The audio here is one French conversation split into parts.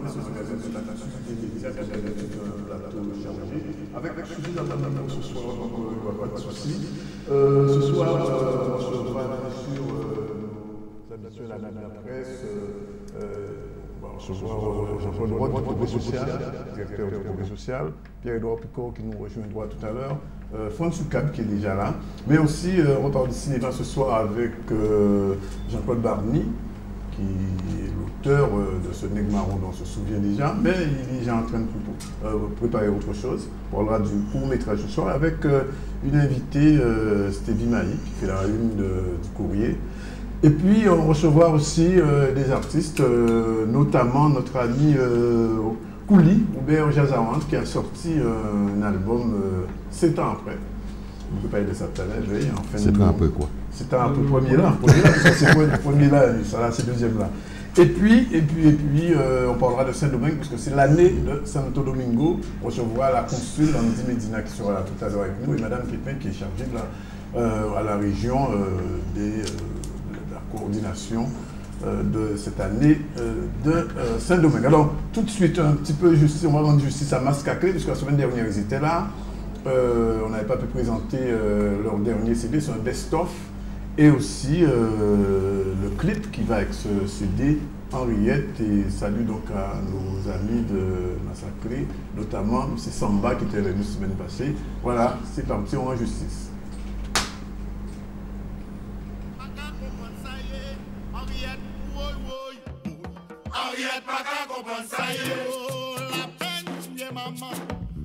ce magazine sur l'actualité médiatique, qui est un plateau chargé, avec suffisamment d'amour ce soir, donc il n'y aura pas de souci. Ce soir, on se retrouvera bien sûr nos habitués à la presse. On va recevoir Jean-Paul Roth du Progrès Social, directeur du Progrès Social, Pierre-Édouard Picot qui nous rejoindra tout à l'heure, François Cap qui est déjà là, mais aussi on parle du cinéma ce soir avec Jean-Claude Barny, qui est l'auteur de ce Nègre Marron dont on se souvient déjà, mais il est déjà en train de préparer autre chose. On parlera du court-métrage ce soir avec une invitée, Stevie Maï, qui fait la une du Courrier. Et puis on recevra aussi des artistes, notamment notre ami Kouli, Hubert Jazawant, qui a sorti un album 7 ans après. On peut parler de ça tout à l'heure. Enfin, 7 ans après quoi? C'est un peu premier là, parce que c'est le premier là, ça là, c'est le deuxième là. Et puis, on parlera de Saint-Domingue, parce que c'est l'année de Santo Domingo. On recevra la consul Andy Medina qui sera là tout à l'heure avec nous, et Madame Pépin qui est chargée de à la région de la coordination de cette année de Saint-Domingue. Alors, tout de suite, un petit peu justice, on va rendre justice à Mascacré, puisque la semaine dernière, ils étaient là. On n'avait pas pu présenter leur dernier CD, c'est un best-of. Et aussi le clip qui va avec ce CD, Henriette, et salut donc à nos amis de Massacré, notamment M. Samba qui était venu la semaine passée. Voilà, c'est parti, on rend justice. Henriette, pas qu'à comprendre ça y est. La peine, tu es maman.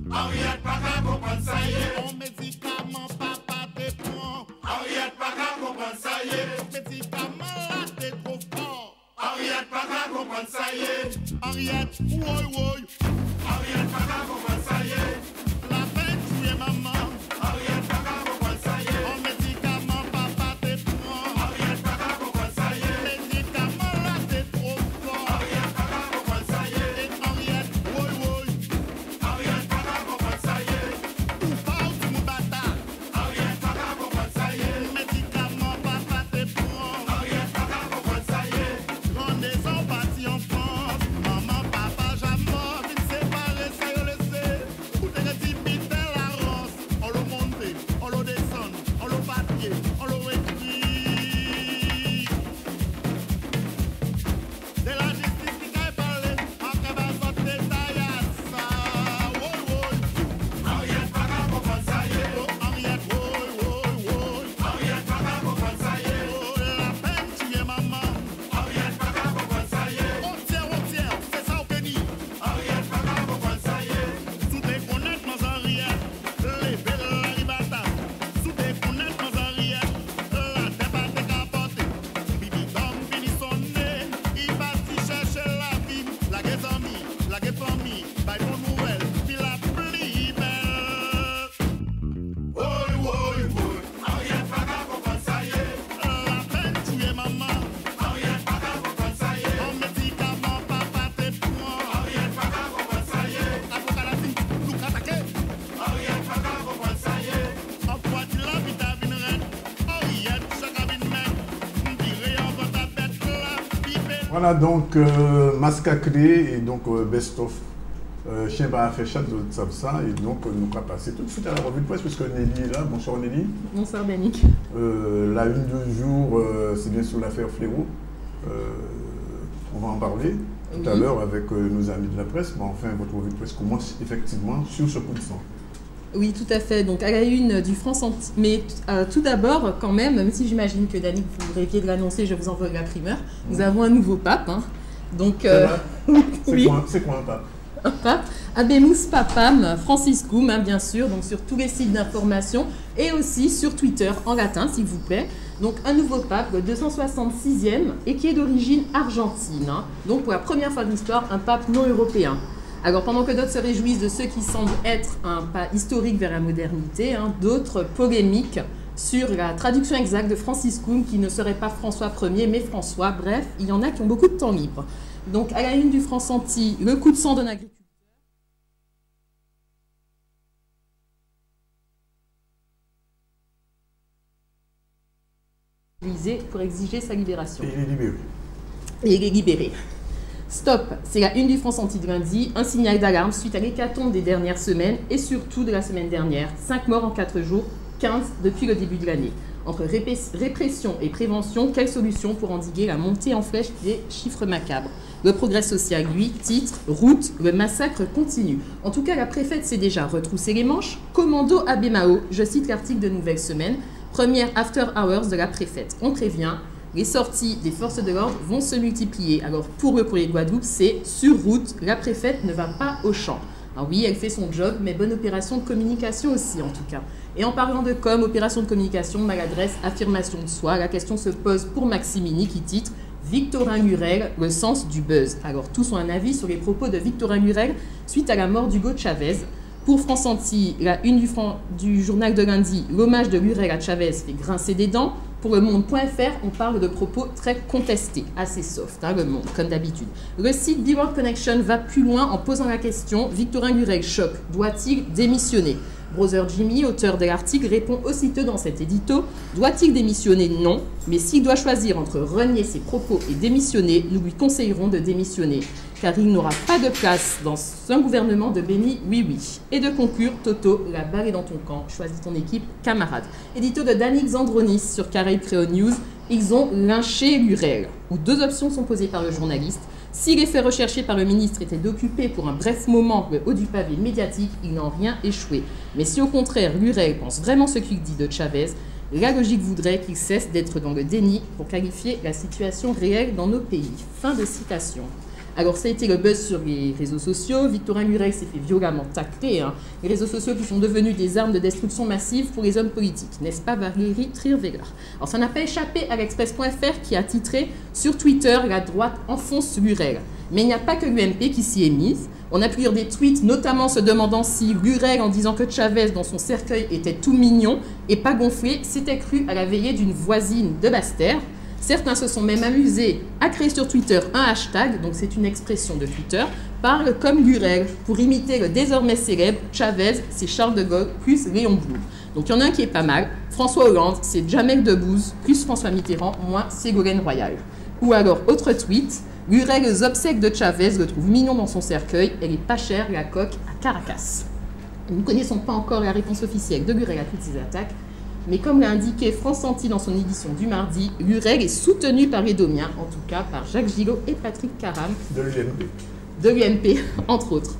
Henriette, pas qu'à comprendre ça y est. Ton médicament, papa te prend. Henriette, pas qu'à comprendre ça y est. Ton médicament, là, t'es trop fort. Henriette, pas qu'à comprendre ça y est. Henriette, woy woy. Henriette, pas qu'à comprendre ça y est. La peine, tu es maman. Henriette, pas qu'à comprendre ça y est. Ton médicament, papa te prend. Henriette, pas qu'à comprendre ça y est. Médicament, là, t'es trop fort. Henriette, pas qu'à comprendre ça y est. Et Henriette, woy woy. Henriette, pas qu'à comprendre ça y est. Ou pas ou tu me bâtard. Henriette, pas qu'à comprendre ça y est. Médicament, papa te prend. Henriette, pas qu'à comprendre ça y est. Rendaison parti en France. Maman, papa, j'amore. Vite séparé, ça y est, le sait. Ou t'es récipité la rance. On le monte, on le descend, on le papier, on le écrit. C'est la justice qui t'a parlé. Après, va sortir ta yassa. Woy, woy. Henriette, pas qu'à comprendre ça y est. Oh, Henriette, woy, woy, woy. Henriette, pas qu'à comprendre ça y est. Oh, la peine, tu es maman. Henriette, pas qu'à comprendre ça y est. Oh, tiens, c'est ça au béni. Henriette, pas qu'à comprendre ça y est. Sous tes connaître, mon Henriette. Les belles ribatas. Sous tes connaître, mon Henriette. La tête à capoter. Bibi dom fini son nez. Il parti chercher la vie. La guet amis, la guet famille. By bonne nouvelle, puis la plus belle. Woy, woy, woy. Henriette, pas qu'à comprendre ça y est. La peine, tu es maman. Henriette, pas qu'à comprendre ça y est. Ton médicament, papa te prend. Henriette, pas qu'à comprendre ça y est. Avocat la vie, nous attaquer. Henriette, pas qu'à comprendre ça y est. En quoi tu la vitamine reine. Henriette, chaque cabine mène. M'dirait en votre tête là, pipé. Voilà donc Mascacré et donc Best of Chien va faire chat, de ça, et donc nous allons passer tout de suite à la revue de presse puisque Nelly est là. Bonsoir Nelly. Bonsoir Danick. La une du jour, c'est bien sûr l'affaire Fléau. On va en parler tout à l'heure avec nos amis de la presse, mais enfin votre revue de presse commence effectivement sur ce coup de sang. Oui, tout à fait. Donc à la une du France Antilles. Mais tout d'abord, quand même si j'imagine que Danick, vous rêviez de l'annoncer, je vous envoie la primeur. Nous avons un nouveau pape. Hein. Donc, oui. C'est quoi un pape? Un pape, Abemus Papam Franciscum, hein, bien sûr, donc sur tous les sites d'information et aussi sur Twitter en latin, s'il vous plaît. Donc un nouveau pape, le 266e, et qui est d'origine argentine. Hein. Donc pour la première fois de l'histoire, un pape non européen. Alors pendant que d'autres se réjouissent de ce qui semble être un pas historique vers la modernité, hein, d'autres polémiques sur la traduction exacte de Franciscum, qui ne serait pas François Ier, mais François. Bref, il y en a qui ont beaucoup de temps libre. Donc à la une du France Antilles, le coup de sang d'un agriculteur. Pour exiger sa libération. Et il est libéré. Et il est libéré. Stop, c'est la une du France Anti de lundi, un signal d'alarme suite à l'hécatombe des dernières semaines et surtout de la semaine dernière. 5 morts en 4 jours, 15 depuis le début de l'année. Entre répression et prévention, quelle solution pour endiguer la montée en flèche des chiffres macabres? Le Progrès social, lui, titre « Route, le massacre continue ». En tout cas, la préfète s'est déjà retroussé les manches. Commando Abemao, je cite l'article de Nouvelle Semaine, première after hours de la préfète. On prévient, les sorties des forces de l'ordre vont se multiplier. Alors pour le Courrier de Guadeloupe, c'est « Sur route, la préfète ne va pas au champ ». Alors oui, elle fait son job, mais bonne opération de communication aussi en tout cas. Et en parlant de com, opération de communication, maladresse, affirmation de soi, la question se pose pour Maximini qui titre « Victorin Lurel, le sens du buzz ». Alors tous ont un avis sur les propos de Victorin Lurel suite à la mort d'Hugo Chavez. Pour France Anti, la une du journal de lundi, l'hommage de Lurel à Chavez fait grincer des dents. Pour le monde.fr, on parle de propos très contestés, assez soft, le monde, comme d'habitude. Le site Be World Connection va plus loin en posant la question, Victorin Lurel choc, doit-il démissionner? Brother Jimmy, auteur de l'article, répond aussitôt dans cet édito, doit-il démissionner? Non, mais s'il doit choisir entre renier ses propos et démissionner, nous lui conseillerons de démissionner, car il n'aura pas de place dans un gouvernement de béni oui-oui. Et de conclure, Toto, la balle est dans ton camp, choisis ton équipe, camarade. Édito de Danick Zandronis sur Caraïbes Créole News, ils ont lynché Lurel, où deux options sont posées par le journaliste. Si les faits recherchés par le ministre étaient d'occuper pour un bref moment le haut du pavé médiatique, ils n'ont rien échoué. Mais si au contraire Lurel pense vraiment ce qu'il dit de Chavez, la logique voudrait qu'il cesse d'être dans le déni pour qualifier la situation réelle dans nos pays. Fin de citation. Alors ça a été le buzz sur les réseaux sociaux. Victorin Lurel s'est fait violemment tacler. Les réseaux sociaux qui sont devenus des armes de destruction massive pour les hommes politiques. N'est-ce pas Valérie Trierweiler? Alors ça n'a pas échappé à l'Express.fr qui a titré « Sur Twitter, la droite enfonce Lurel ». Mais il n'y a pas que l'UMP qui s'y est mise. On a pu lire des tweets, notamment se demandant si Lurel, en disant que Chavez dans son cercueil était tout mignon et pas gonflé, s'était cru à la veillée d'une voisine de Basse-Terre. Certains se sont même amusés à créer sur Twitter un hashtag, donc c'est une expression de Twitter, parle comme Lurel, pour imiter le désormais célèbre Chavez, c'est Charles de Gaulle plus Léon Blum. Donc il y en a un qui est pas mal, François Hollande, c'est Jamel Debbouze plus François Mitterrand, moi Ségolène Royal. Ou alors, autre tweet, Lurel aux obsèques de Chavez le trouve mignon dans son cercueil, elle est pas chère la coque à Caracas. Nous ne connaissons pas encore la réponse officielle de Lurel à toutes ces attaques, mais comme l'a indiqué France Anti dans son édition du mardi, Lurel est soutenu par les Domiens, en tout cas par Jacques Gillot et Patrick Caram. De l'UMP, entre autres.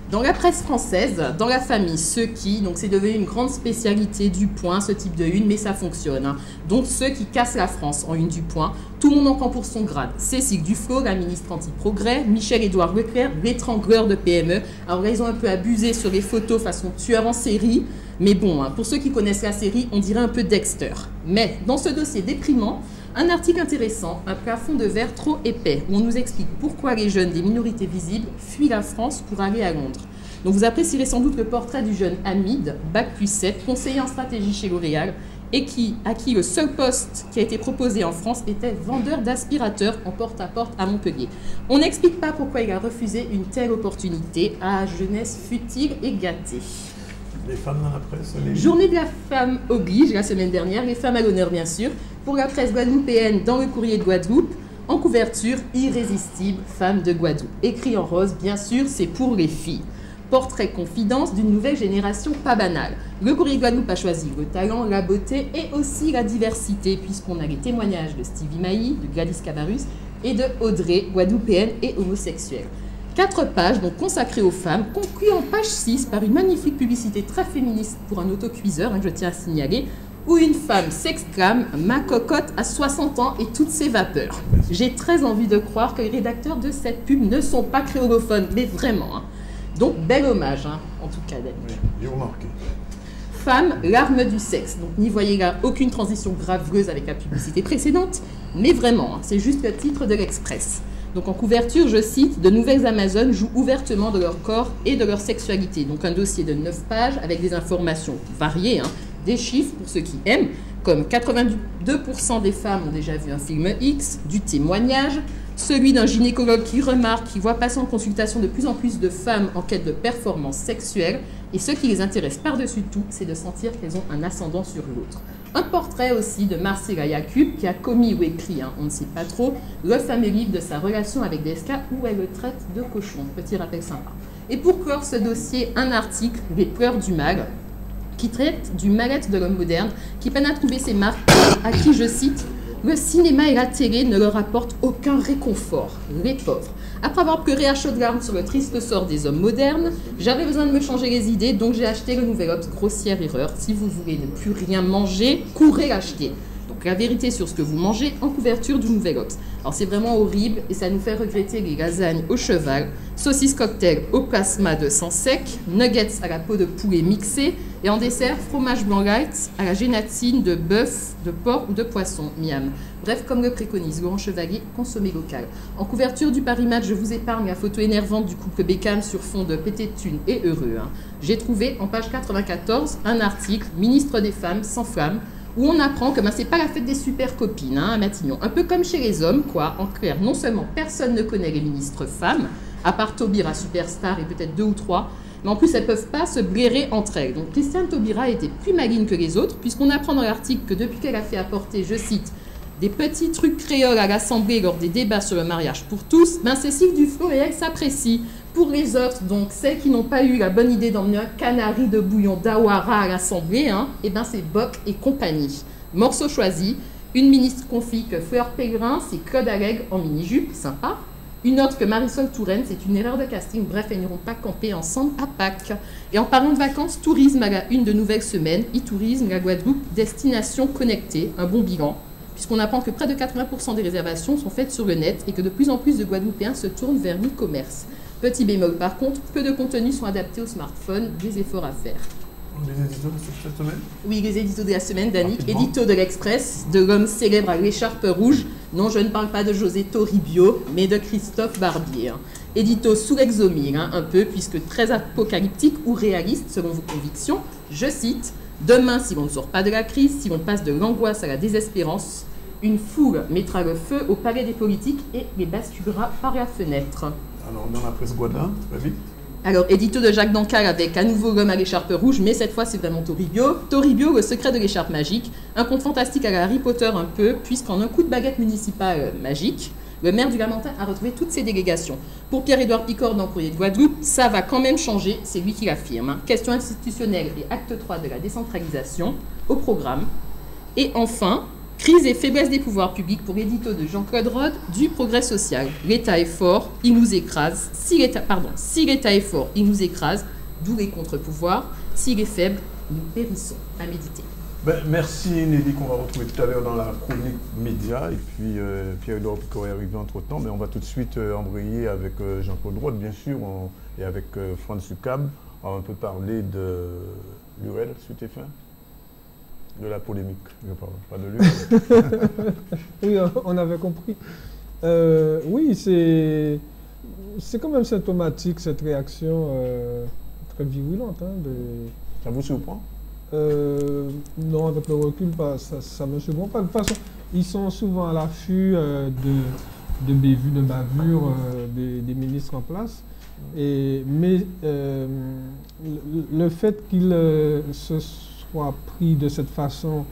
Dans la presse française, dans la famille, ceux qui, donc c'est devenu une grande spécialité du Point, ce type de une, mais ça fonctionne. Donc ceux qui cassent la France en une du Point, tout le monde en prend pour son grade. Cécile Duflot, la ministre anti-progrès, Michel-Édouard Leclerc, l'étrangleur de PME. Alors là, ils ont un peu abusé sur les photos façon tueur en série. Mais bon, pour ceux qui connaissent la série, on dirait un peu Dexter. Mais dans ce dossier déprimant, un article intéressant, un plafond de verre trop épais, où on nous explique pourquoi les jeunes des minorités visibles fuient la France pour aller à Londres. Donc vous apprécierez sans doute le portrait du jeune Hamid, Bac+7, conseiller en stratégie chez L'Oréal, et à qui le seul poste qui a été proposé en France était vendeur d'aspirateurs en porte-à-porte à Montpellier. On n'explique pas pourquoi il a refusé une telle opportunité à jeunesse futile et gâtée. Les femmes dans la presse. Journée de la femme oblige, la semaine dernière, les femmes à l'honneur bien sûr, pour la presse guadeloupéenne dans le Courrier de Guadeloupe, en couverture, irrésistible, femme de Guadeloupe. Écrit en rose, bien sûr, c'est pour les filles. Portrait confidence d'une nouvelle génération pas banale. Le Courrier de Guadeloupe a choisi le talent, la beauté et aussi la diversité, puisqu'on a les témoignages de Stevie Mailly, de Gladys Cabarrus et de Audrey, guadeloupéenne et homosexuelle. 4 pages donc consacrées aux femmes, conclues en page 6 par une magnifique publicité très féministe pour un autocuiseur, je tiens à signaler, où une femme s'exclame « Ma cocotte a 60 ans et toutes ses vapeurs ». J'ai très envie de croire que les rédacteurs de cette pub ne sont pas créolophones, mais vraiment. Donc, bel hommage, en tout cas, Daniel. Oui, j'ai remarqué. Femme, l'arme du sexe. Donc, n'y voyez là aucune transition graveuse avec la publicité précédente, mais vraiment, c'est juste le titre de l'Express. Donc en couverture, je cite, « De nouvelles Amazones jouent ouvertement de leur corps et de leur sexualité ». Donc un dossier de 9 pages avec des informations variées, des chiffres pour ceux qui aiment, comme 82% des femmes ont déjà vu un film X, du témoignage, celui d'un gynécologue qui remarque, qui voit passer en consultation de plus en plus de femmes en quête de performance sexuelle, Et ce qui les intéresse par-dessus tout, c'est de sentir qu'elles ont un ascendant sur l'autre. Un portrait aussi de Marcela Yacoub, qui a commis ou écrit, on ne sait pas trop, le fameux livre de sa relation avec Desca, où elle le traite de cochon. Petit rappel sympa. Et pour clore ce dossier, un article, Les pleurs du mal, qui traite du mal-être de l'homme moderne, qui peine à trouver ses marques, à qui, je cite, « Le cinéma et la télé ne leur apportent aucun réconfort, les pauvres. Après avoir pleuré à chaudes larmes sur le triste sort des hommes modernes, j'avais besoin de me changer les idées, donc j'ai acheté le Nouvel Obs. Grossière erreur. Si vous voulez ne plus rien manger, courez l'acheter. » Donc la vérité sur ce que vous mangez en couverture du Nouvel Obs. Alors c'est vraiment horrible et ça nous fait regretter les lasagnes au cheval, saucisses cocktail au plasma de sang sec, nuggets à la peau de poulet mixée et en dessert, fromage blanc light à la gélatine de bœuf, de porc ou de poisson, miam. Bref, comme le préconise Laurent Chevalier, consommé local. En couverture du Paris Match, je vous épargne la photo énervante du couple Beckham sur fond de pété de thunes et heureux. J'ai trouvé en page 94 un article, Ministre des Femmes sans flamme, où on apprend que c'est pas la fête des super copines à Matignon. Un peu comme chez les hommes, quoi. En clair, non seulement personne ne connaît les ministres femmes, à part Taubira Superstar et peut-être 2 ou 3, mais en plus elles peuvent pas se blairer entre elles. Donc Christiane Taubira était plus maligne que les autres, puisqu'on apprend dans l'article que depuis qu'elle a fait apporter, je cite, des petits trucs créoles à l'Assemblée lors des débats sur le mariage pour tous, Cécile Duflot et elle s'apprécient. Pour les autres, donc celles qui n'ont pas eu la bonne idée d'emmener un canari de bouillon d'Awara à l'Assemblée, c'est Bock et compagnie. Morceau choisi, une ministre confie que Fleur Pellegrin, c'est Claude Allègre en mini-jupe, sympa. Une autre que Marisol Touraine, c'est une erreur de casting, bref, elles n'iront pas camper ensemble à Pâques. Et en parlant de vacances, tourisme à la une de Nouvelles Semaines, e-tourisme, la Guadeloupe, destination connectée, un bon bilan, puisqu'on apprend que près de 80% des réservations sont faites sur le net et que de plus en plus de Guadeloupéens se tournent vers l'e-commerce. Petit bémol par contre, peu de contenus sont adaptés au smartphone, des efforts à faire. Les éditos de cette semaine? Oui, les éditos de la semaine, Danick. Rapidement. Édito de l'Express, de l'homme célèbre à l'écharpe rouge. Non, je ne parle pas de José Toribio, mais de Christophe Barbier. Édito sous l'exomile, un peu, puisque très apocalyptique ou réaliste selon vos convictions. Je cite, « Demain, si l'on ne sort pas de la crise, si l'on passe de l'angoisse à la désespérance, une foule mettra le feu au palais des politiques et les basculera par la fenêtre. » Alors, dans la presse Guadin, très vite. Alors, édito de Jacques Dancal avec à nouveau l'homme à l'écharpe rouge, mais cette fois c'est vraiment Toribio. Toribio, le secret de l'écharpe magique, un conte fantastique à la Harry Potter un peu, puisqu'en un coup de baguette municipale magique, le maire du Lamentin a retrouvé toutes ses délégations. Pour Pierre-Édouard Picard dans Courrier de Guadeloupe, ça va quand même changer, c'est lui qui l'affirme. Question institutionnelle et acte 3 de la décentralisation au programme. Et enfin, crise et faiblesse des pouvoirs publics pour l'édito de Jean-Claude Rode du Progrès social. L'État est fort, il nous écrase. Si l'État est fort, il nous écrase, d'où les contre-pouvoirs. S'il est faible, nous périssons. À méditer. Merci Nelly, qu'on va retrouver tout à l'heure dans la chronique média. Et puis Pierre-Édouard Picard est arrivé entre-temps, mais on va tout de suite embrayer avec Jean-Claude Rode, bien sûr, et avec Franz Sucab. On va un peu parler de l'URL, suite et fin. De la polémique, je parle, pas de lui. Oui, on avait compris. Oui, c'est quand même symptomatique, cette réaction très virulente. Ça vous surprend? Non, avec le recul, ça ne me surprend pas. De toute façon, ils sont souvent à l'affût de bévues, de bavures des ministres en place. Mais le fait qu'ils se soit pris de cette façon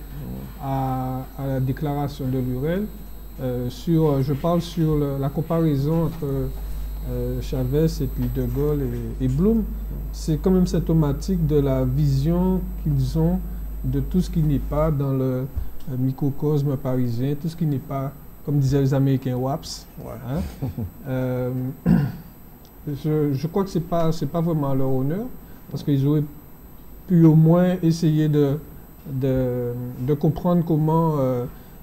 à la déclaration de l'URL, je parle sur la comparaison entre Chavez et puis De Gaulle et Blum, c'est quand même symptomatique de la vision qu'ils ont de tout ce qui n'est pas dans le microcosme parisien, tout ce qui n'est pas, comme disaient les Américains, WAPS. Ouais. Je crois que c'est pas vraiment à leur honneur, parce qu'ils auraient pu au moins essayer de comprendre comment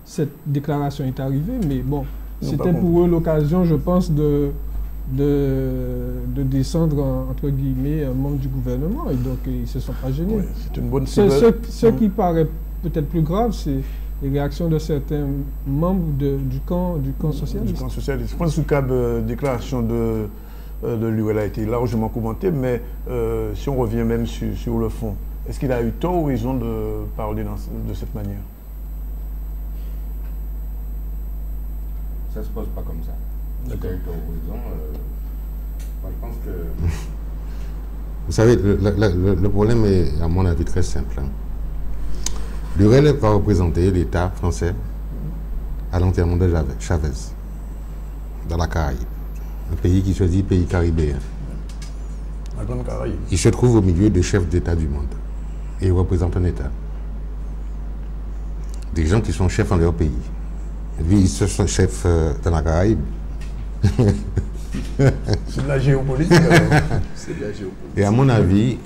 cette déclaration est arrivée. Mais bon, c'était pour eux l'occasion, je pense, de descendre, entre guillemets, un membre du gouvernement. Et donc, ils ne se sont pas gênés. Oui, c'est une bonne ce qui paraît peut-être plus grave, c'est les réactions de certains membres du camp socialiste. Du camp socialiste. Je pense que la déclaration de l'URL a été largement commentée, mais si on revient même sur le fond, est-ce qu'il a eu tort ou raison de parler de cette manière? Ça ne se pose pas comme ça. D'accord. Moi, je pense que Vous savez, le problème est, à mon avis, très simple. Hein. Lurel va représenter l'État français à l'enterrement de Chavez, dans la Caraïbe. Un pays qui se dit pays caribéen. La Grande Caraïbe. Il se trouve au milieu des chefs d'État du monde. Et il représente un État. Des gens qui sont chefs en leur pays. Lui, il se sont chefs dans la Caraïbe. C'est de la géopolitique. Alors. C'est de la géopolitique. Et à mon avis,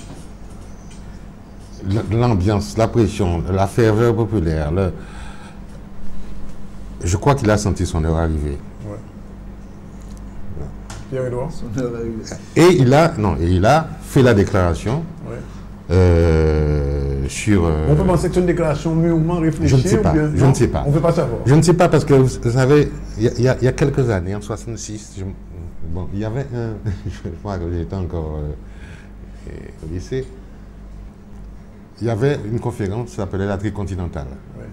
l'ambiance, la pression, la ferveur populaire, je crois qu'il a senti son heure arriver. Ouais. Pierre-Édouard. Son heure arrivée. Et il a fait la déclaration Ouais. sur... On peut penser que c'est une déclaration mûrement réfléchie. Je ne sais pas, ou bien, je non, ne sais pas. On ne peut pas savoir. Je ne sais pas parce que, vous savez, il y a quelques années, en 66, bon, il y avait un... Je crois que j'étais encore au lycée. Il y avait une conférence qui s'appelait la Tricontinentale Ouais.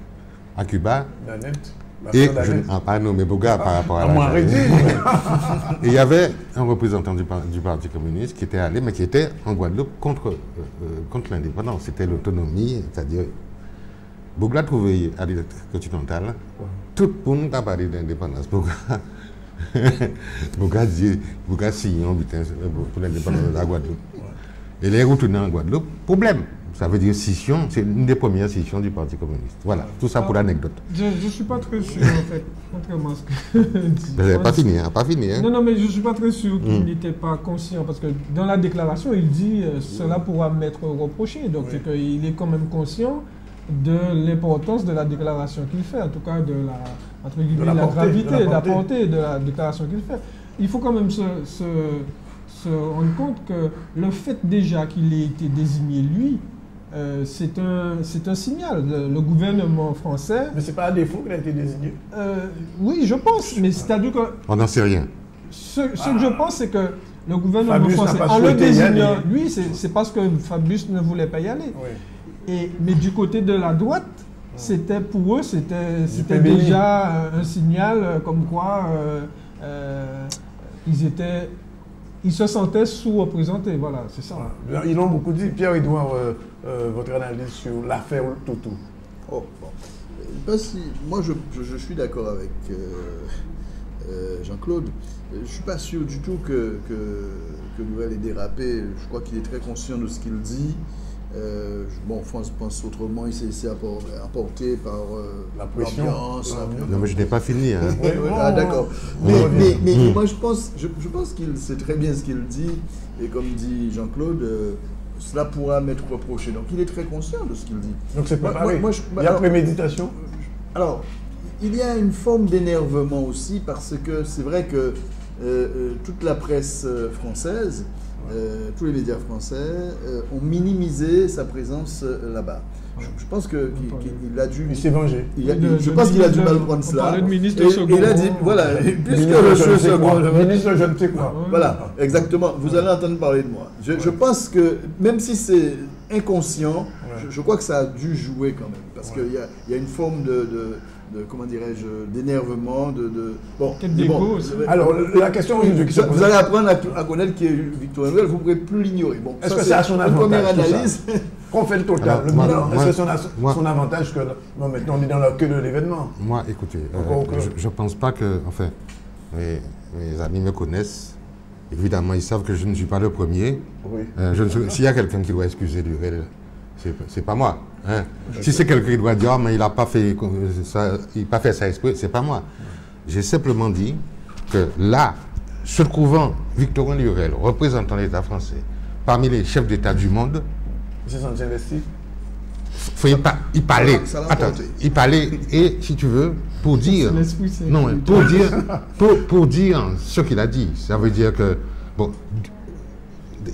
à Cuba. Nanette. Et je ne vais pas nommer Boga par rapport à À la... moi, arrêtez. Et il y avait un représentant du Parti communiste qui était allé, mais qui était en Guadeloupe contre l'indépendance. C'était l'autonomie, c'est-à-dire... Boga trouvé à l'île continentale, tout le monde a parlé d'indépendance. Boga dit, Boga signe pour l'indépendance de la Guadeloupe. Et les retournés en Guadeloupe, problème. Ça veut dire scission, c'est une des premières scissions du Parti communiste. Voilà, tout ça pour l'anecdote. Je ne suis pas très sûr, en fait, contrairement à ce que dit. Vous n'avez pas fini, hein? Pas fini, hein? Non, mais je ne suis pas très sûr qu'il n'était pas conscient, parce que dans la déclaration, il dit cela pourra m'être reproché. Donc, c'est qu'il est quand même conscient de l'importance de la déclaration qu'il fait, en tout cas de la, entre guillemets, la la portée, gravité, de la portée de la déclaration qu'il fait. Il faut quand même se rendre compte que le fait déjà qu'il ait été désigné lui, c'est un signal. Le gouvernement français... Mais c'est pas à défaut qu'il a été désigné. Oui, je pense, mais c'est-à-dire que... On n'en sait rien. Ce que je pense, c'est que le gouvernement Fabius n'a français, pas en le souhaité y désignant, aller. lui, c'est parce que Fabius ne voulait pas y aller. Oui. Mais du côté de la droite, c'était pour eux, c'était PBI. déjà un signal comme quoi ils se sentaient sous-représentés. Voilà, c'est ça. Voilà. Ils l'ont beaucoup dit. Pierre-Édouard, votre analyse sur l'affaire Toto. Oh, bon. Moi, je suis d'accord avec Jean-Claude. Je ne suis pas sûr du tout que Lurel ait dérapé. Je crois qu'il est très conscient de ce qu'il dit. Bon, France pense autrement, il s'est laissé apporter par La pression. l'ambiance. Non, mais je n'ai pas fini, hein? Oui, non, d'accord. on revient. Mais moi, je pense qu'il sait très bien ce qu'il dit. Et comme dit Jean-Claude, cela pourra m'être reproché. Donc, il est très conscient de ce qu'il dit. Donc c'est préparé. Moi, Il y a préméditation. Alors, il y a une forme d'énervement aussi parce que c'est vrai que toute la presse française, tous les médias français ont minimisé sa présence là-bas. Je pense qu'il a dû... Il s'est vengé. Je pense qu'il a du mal prendre on cela. parlait de ministre Et second. il a dit, voilà, puisque Ministre, le je jeu ne sais quoi. second... Ministre, je ne sais quoi. Voilà, exactement. Vous allez entendre parler de moi. Je pense que, même si c'est inconscient, je crois que ça a dû jouer quand même. Parce qu'il y a une forme de comment dirais-je, d'énervement, bon, Peut-être mais bon, d'égo aussi. Alors, la question aujourd'hui qui se pose, vous allez apprendre à connaître qui est Victor Emmanuel, vous ne pourrez plus l'ignorer. Bon, est-ce ça, que c'est à son une avantage première tout ça analyse. qu'on fait le total, Alors, le moi- bilan, moi- est-ce que c'est son avantage que non, maintenant on est dans la queue de l'événement? Moi, écoutez, Encore que- je ne pense pas que, enfin, mes amis me connaissent. Évidemment, ils savent que je ne suis pas le premier. Oui. S'il y a quelqu'un qui doit excuser Lurel, c'est pas moi. Hein. Si c'est quelqu'un qui doit dire, ah, mais il n'a pas fait ça exprès, c'est pas moi. J'ai simplement dit que là, se trouvant Victorin Lurel, représentant l'État français, parmi les chefs d'État du monde, Il s'est senti investi. il parlait. Ça l'a Attends, emporté. il parlait, et si tu veux, pour dire. L'esprit, c'est- Non, pour dire ce qu'il a dit. Ça veut dire que, bon,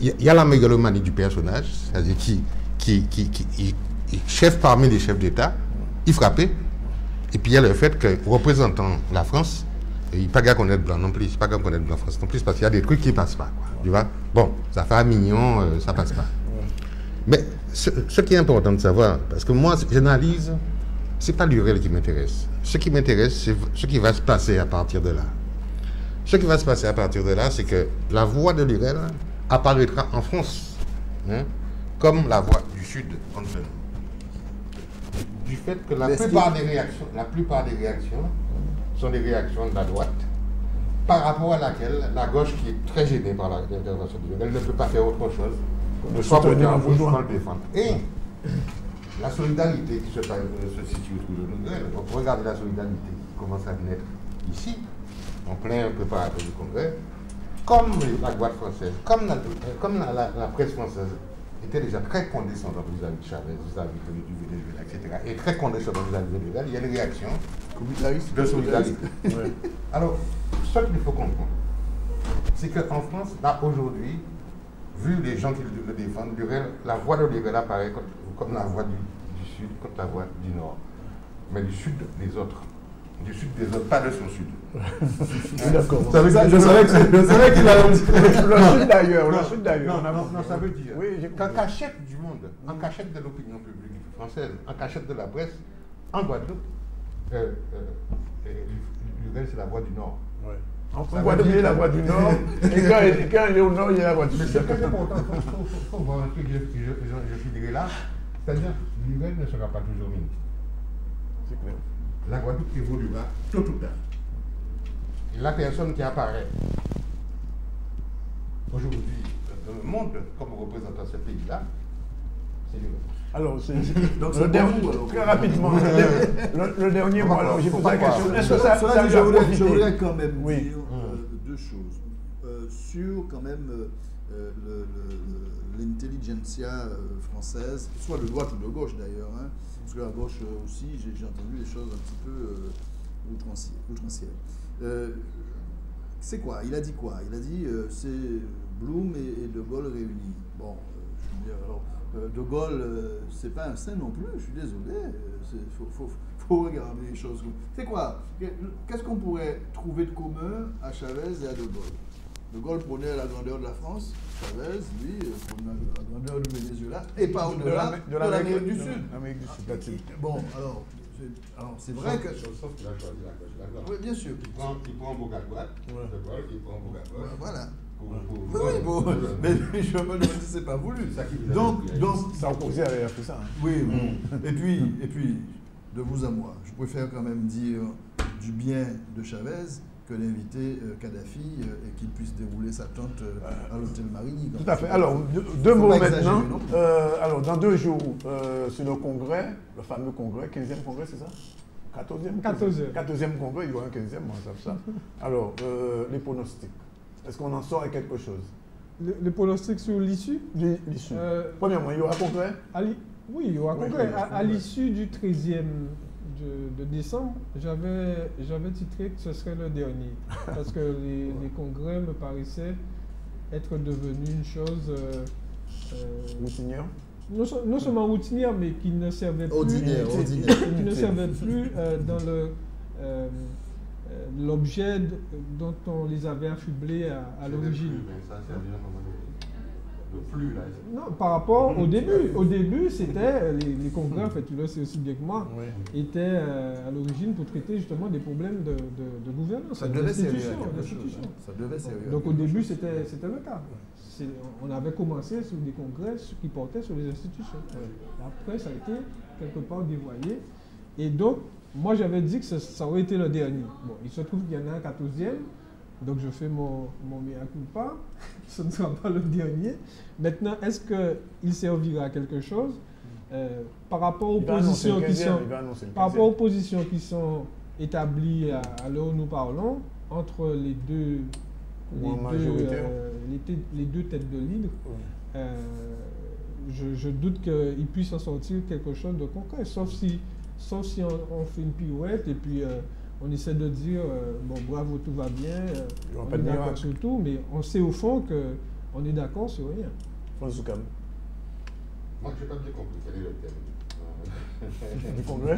il y a la mégalomanie du personnage, c'est-à-dire qui chef parmi les chefs d'État, il frappait. Et puis il y a le fait que, représentant la France, il n'y a pas qu'à connaître blanc non plus, il n'y a pas qu'à connaître blanc France non plus, parce qu'il y a des trucs qui ne passent pas. Quoi, tu vois? Bon, ça fait un mignon, ça ne passe pas. Mais ce qui est important de savoir, parce que moi, j'analyse, ce n'est pas Lurel qui m'intéresse. Ce qui m'intéresse, c'est ce qui va se passer à partir de là. Ce qui va se passer à partir de là, c'est que la voix de Lurel apparaîtra en France. hein, comme la voix du Sud contre nous. Du fait que la plupart des réactions sont des réactions de la droite, par rapport à laquelle la gauche, qui est très gênée par l'intervention du Lionel, ne peut pas faire autre chose de soit voter en gauche, soit le défendre. Et la solidarité qui se situe autour de nous, regardez la solidarité qui commence à naître ici, en plein préparateur du Congrès, comme la droite française, comme la presse française était déjà très condescendante vis-à-vis de Chavez, vis-à-vis du Venezuela, etc., et très condescendante vis-à-vis du Venezuela, il y a une réaction de solidarité. Ouais. Alors, ce qu'il faut comprendre, c'est qu'en France, là, aujourd'hui, vu les gens qui le défendent, la voix de Lionel apparaît comme la voix du Sud contre la voix du Nord. Mais du Sud des autres. Du Sud des autres, pas de son Sud. D'accord. Je savais qu'il allait dire. Le Sud d'ailleurs, le Sud d'ailleurs. Non, ça veut dire qu'en cachette du monde, en cachette de l'opinion publique française, en cachette de la presse, en Guadeloupe, Lionel, c'est la voix du Nord. Ouais. En Guadeloupe, il y a la voix du Nord, et quand il est au Nord, il y a la voix du Sud. C'est très important, il faut voir un truc que je dirais là, c'est-à-dire Lionel ne sera pas toujours ministre. C'est clair. La Guadeloupe évoluera tôt ou tard. Et la personne qui apparaît aujourd'hui dans le monde comme représentant de ce pays-là, c'est Lionel. Alors, donc le dernier, très rapidement, le dernier mot, alors j'ai posé la question. Est-ce que ça je voudrais quand même dire deux choses. Sur quand même l'intelligentsia française, soit de droite ou de gauche d'ailleurs, hein, parce que la gauche aussi, j'ai entendu des choses un petit peu outrancières. C'est quoi? Il a dit quoi? Il a dit c'est Blum et De Gaulle réunis. Bon, je veux dire, alors, De Gaulle, c'est pas un saint non plus, je suis désolé. Faut regarder les choses. C'est quoi? Qu'est-ce qu'on pourrait trouver de commun à Chavez et à De Gaulle? De Gaulle prenait la grandeur de la France, Chavez, lui, prenait la grandeur du Venezuela, et pas au-delà de l'Amérique du Sud. Bon, alors c'est vrai que... Sauf qu'il a choisi la gauche. Oui, bien sûr. Il prend Boca droite, De Gaulle, il prend Boca droite. Voilà. Oui, bon, mais je me demande si c'est pas voulu. Donc, Sarkozy avait fait ça. Hein. Oui, bon. Et puis, de vous à moi, je préfère quand même dire du bien de Chavez que d'inviter Kadhafi et qu'il puisse dérouler sa tente à l'hôtel Marigny. Tout à fait. Alors, deux mots maintenant. Alors, dans 2 jours, sur le congrès, le fameux congrès, 15e congrès, c'est ça? 14e congrès, il y aura un 15e, moi, ça. Alors, les pronostics. Est-ce qu'on en sort avec quelque chose? Le pronostic sur l'issue? L'issue. Premièrement, il y aura congrès? Oui, il y aura congrès. À l'issue du 13e de décembre, j'avais titré que ce serait le dernier. Parce que les congrès me paraissaient être devenus une chose... routinière? Non seulement routinière, mais qui ne servait plus... Ordinaire. Qui ne servait plus dans l'objet dont on les avait affublés à l'origine. Non, par rapport au début. Au début, c'était les congrès, en fait, tu le sais aussi bien que moi, étaient à l'origine pour traiter justement des problèmes de gouvernance. Ça devait servir à quelque chose. Ça devait servir. Donc au début, c'était le cas. On avait commencé sur des congrès qui portaient sur les institutions. Après, ça a été quelque part dévoyé. Et donc, moi, j'avais dit que ça aurait été le dernier. Bon, il se trouve qu'il y en a un 14e. Donc je fais mon mea culpa, ce ne sera pas le dernier. Maintenant, est-ce qu'il servira à quelque chose par rapport aux positions qui sont établies à l'heure où nous parlons entre les deux têtes de l'hydre? Je doute qu'il puisse en sortir quelque chose de concret, sauf si on fait une pirouette et puis on essaie de dire, bon, bravo, tout va bien, on est d'accord sur tout, mais on sait au fond qu'on est d'accord sur rien. François Soukam. Moi, je n'ai pas bien compris quel est le thème. Du congrès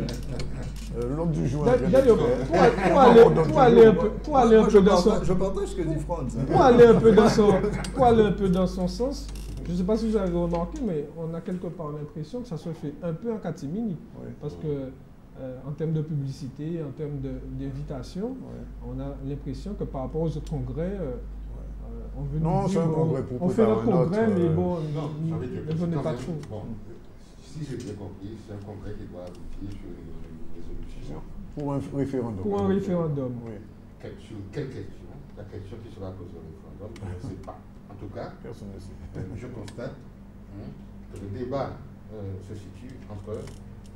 l'homme du jour. D'ailleurs, pour aller un peu dans son... Je partage ce que dit Franz. Pour aller un peu dans son sens, je ne sais pas si vous avez remarqué, mais on a quelque part l'impression que ça se fait un peu en catimini. Parce que en termes de publicité, en termes d'invitation, on a l'impression que par rapport aux autres congrès, on veut Non, nous c'est dire, un bon, congrès pour on fait le préparer un autre, congrès, mais bon, Non, ça veut dire ne que venez quand pas même- trop. Bon, si j'ai bien compris, c'est un congrès qui doit aboutir sur une résolution. Pour un référendum. Pour un référendum. Oui, Sur quelle question? La question qui sera posée au référendum, je ne sais pas. En tout cas, personne ne sait. je constate que le débat se situe entre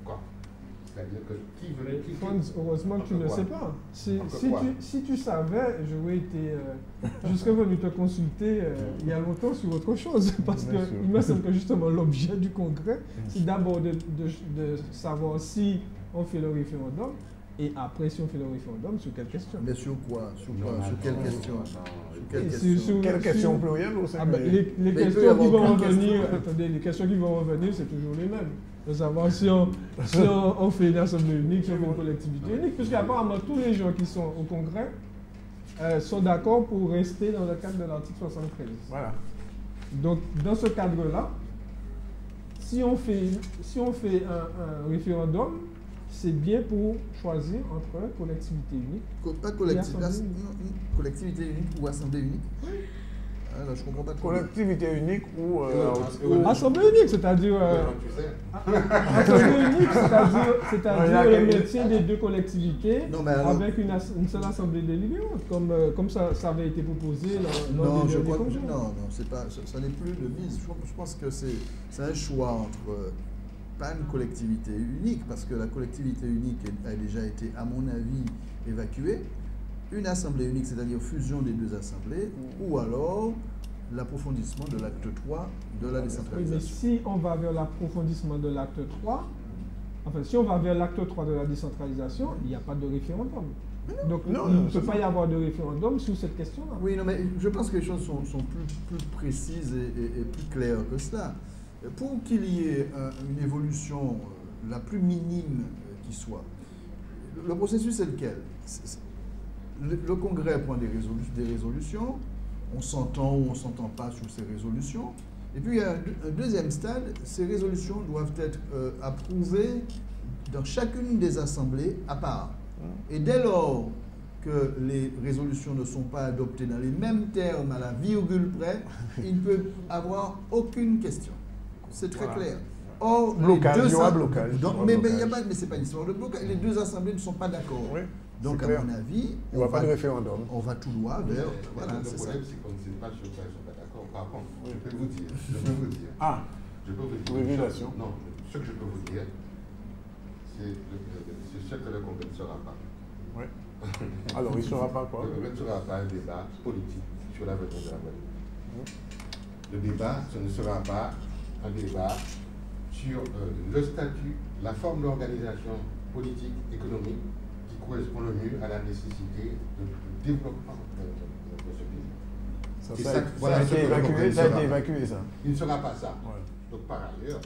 quoi? C'est-à-dire que qui veut... Franz, heureusement que tu ne Entre sais quoi? pas. Si quoi? tu savais, j'aurais été jusqu'à venu te consulter il y a longtemps sur autre chose. Parce Bien que sûr. il me semble que justement l'objet du congrès, c'est d'abord de savoir si on fait le référendum et après si on fait le référendum, sur quelle question. Mais sur quoi? Sur quoi? Non, Sur quelle non, question? non, Sur non, quelle Et question? Quelle question sur- plurielle ou Ah ben, singulier? les Mais il peut y questions qui avoir vont plein de revenir, questions. attendez, les questions qui vont revenir, c'est toujours les mêmes. De savoir si on fait une assemblée unique, si on fait une collectivité unique, puisqu'apparemment tous les gens qui sont au Congrès sont d'accord pour rester dans le cadre de l'article 73. Voilà. Donc, dans ce cadre-là, si on fait un référendum, c'est bien pour choisir entre collectivité unique. Pas Et collectivité, assemblée unique. collectivité unique ou assemblée unique? Ah, là, je comprends pas trop. Collectivité unique ou... Assemblée unique, c'est-à-dire tu sais, assemblée unique, c'est-à-dire Il y a le que- maintien des deux collectivités Non, mais alors- avec une seule assemblée délibérante, comme ça avait été proposé lors Non, des je derniers crois que congrès. non, c'est pas, ça n'est plus le vice. Je pense que c'est un choix entre pas une collectivité unique, parce que la collectivité unique a déjà été, à mon avis, évacuée. Une assemblée unique, c'est-à-dire fusion des deux assemblées, ou alors l'approfondissement de l'acte 3 de la Oui, mais décentralisation. si on va vers l'approfondissement de l'acte 3, enfin, si on va vers l'acte 3 de la décentralisation, il n'y a pas de référendum. Donc, Non, il non, ne c'est peut pas ça. y avoir de référendum sur cette question-là. Oui, non, mais je pense que les choses sont plus précises et plus claires que cela. Pour qu'il y ait une évolution la plus minime qui soit, le processus est lequel? Le Congrès prend des résolutions, on s'entend ou on ne s'entend pas sur ces résolutions. Et puis il y a un deuxième stade, ces résolutions doivent être approuvées dans chacune des assemblées à part. Et dès lors que les résolutions ne sont pas adoptées dans les mêmes termes à la virgule près, il ne peut avoir aucune question. C'est très Voilà. clair. Or, Blocage, les deux il y aura as- blocage. Donc, Il y aura mais blocage. mais c'est pas une histoire de blocage. Les deux assemblées ne sont pas d'accord. Oui, Donc, c'est à clair. mon avis, Il n'y aura pas de référendum. on va tout droit vers. Voilà, le c'est ça. problème, c'est qu'on ne sait pas sur quoi ils sont pas d'accord. Par contre, je peux vous dire, Ah, je peux vous dire. Révélation. Non, ce que je peux vous dire, c'est ce que le Congrès ne sera pas. oui. Alors, il ne sera pas quoi? Le Congrès ne sera pas un débat politique sur l'avenir de la Guadeloupe. Le débat, ce ne sera pas un débat sur le statut, la forme d'organisation politique, économique qui correspond le mieux à la nécessité de développement de ce pays. Ça, Et ça, ça, ça voilà a ce été que le évacué, Congrès ça a été sera. évacué, ça. Il ne sera pas ça. Ouais. Donc par ailleurs,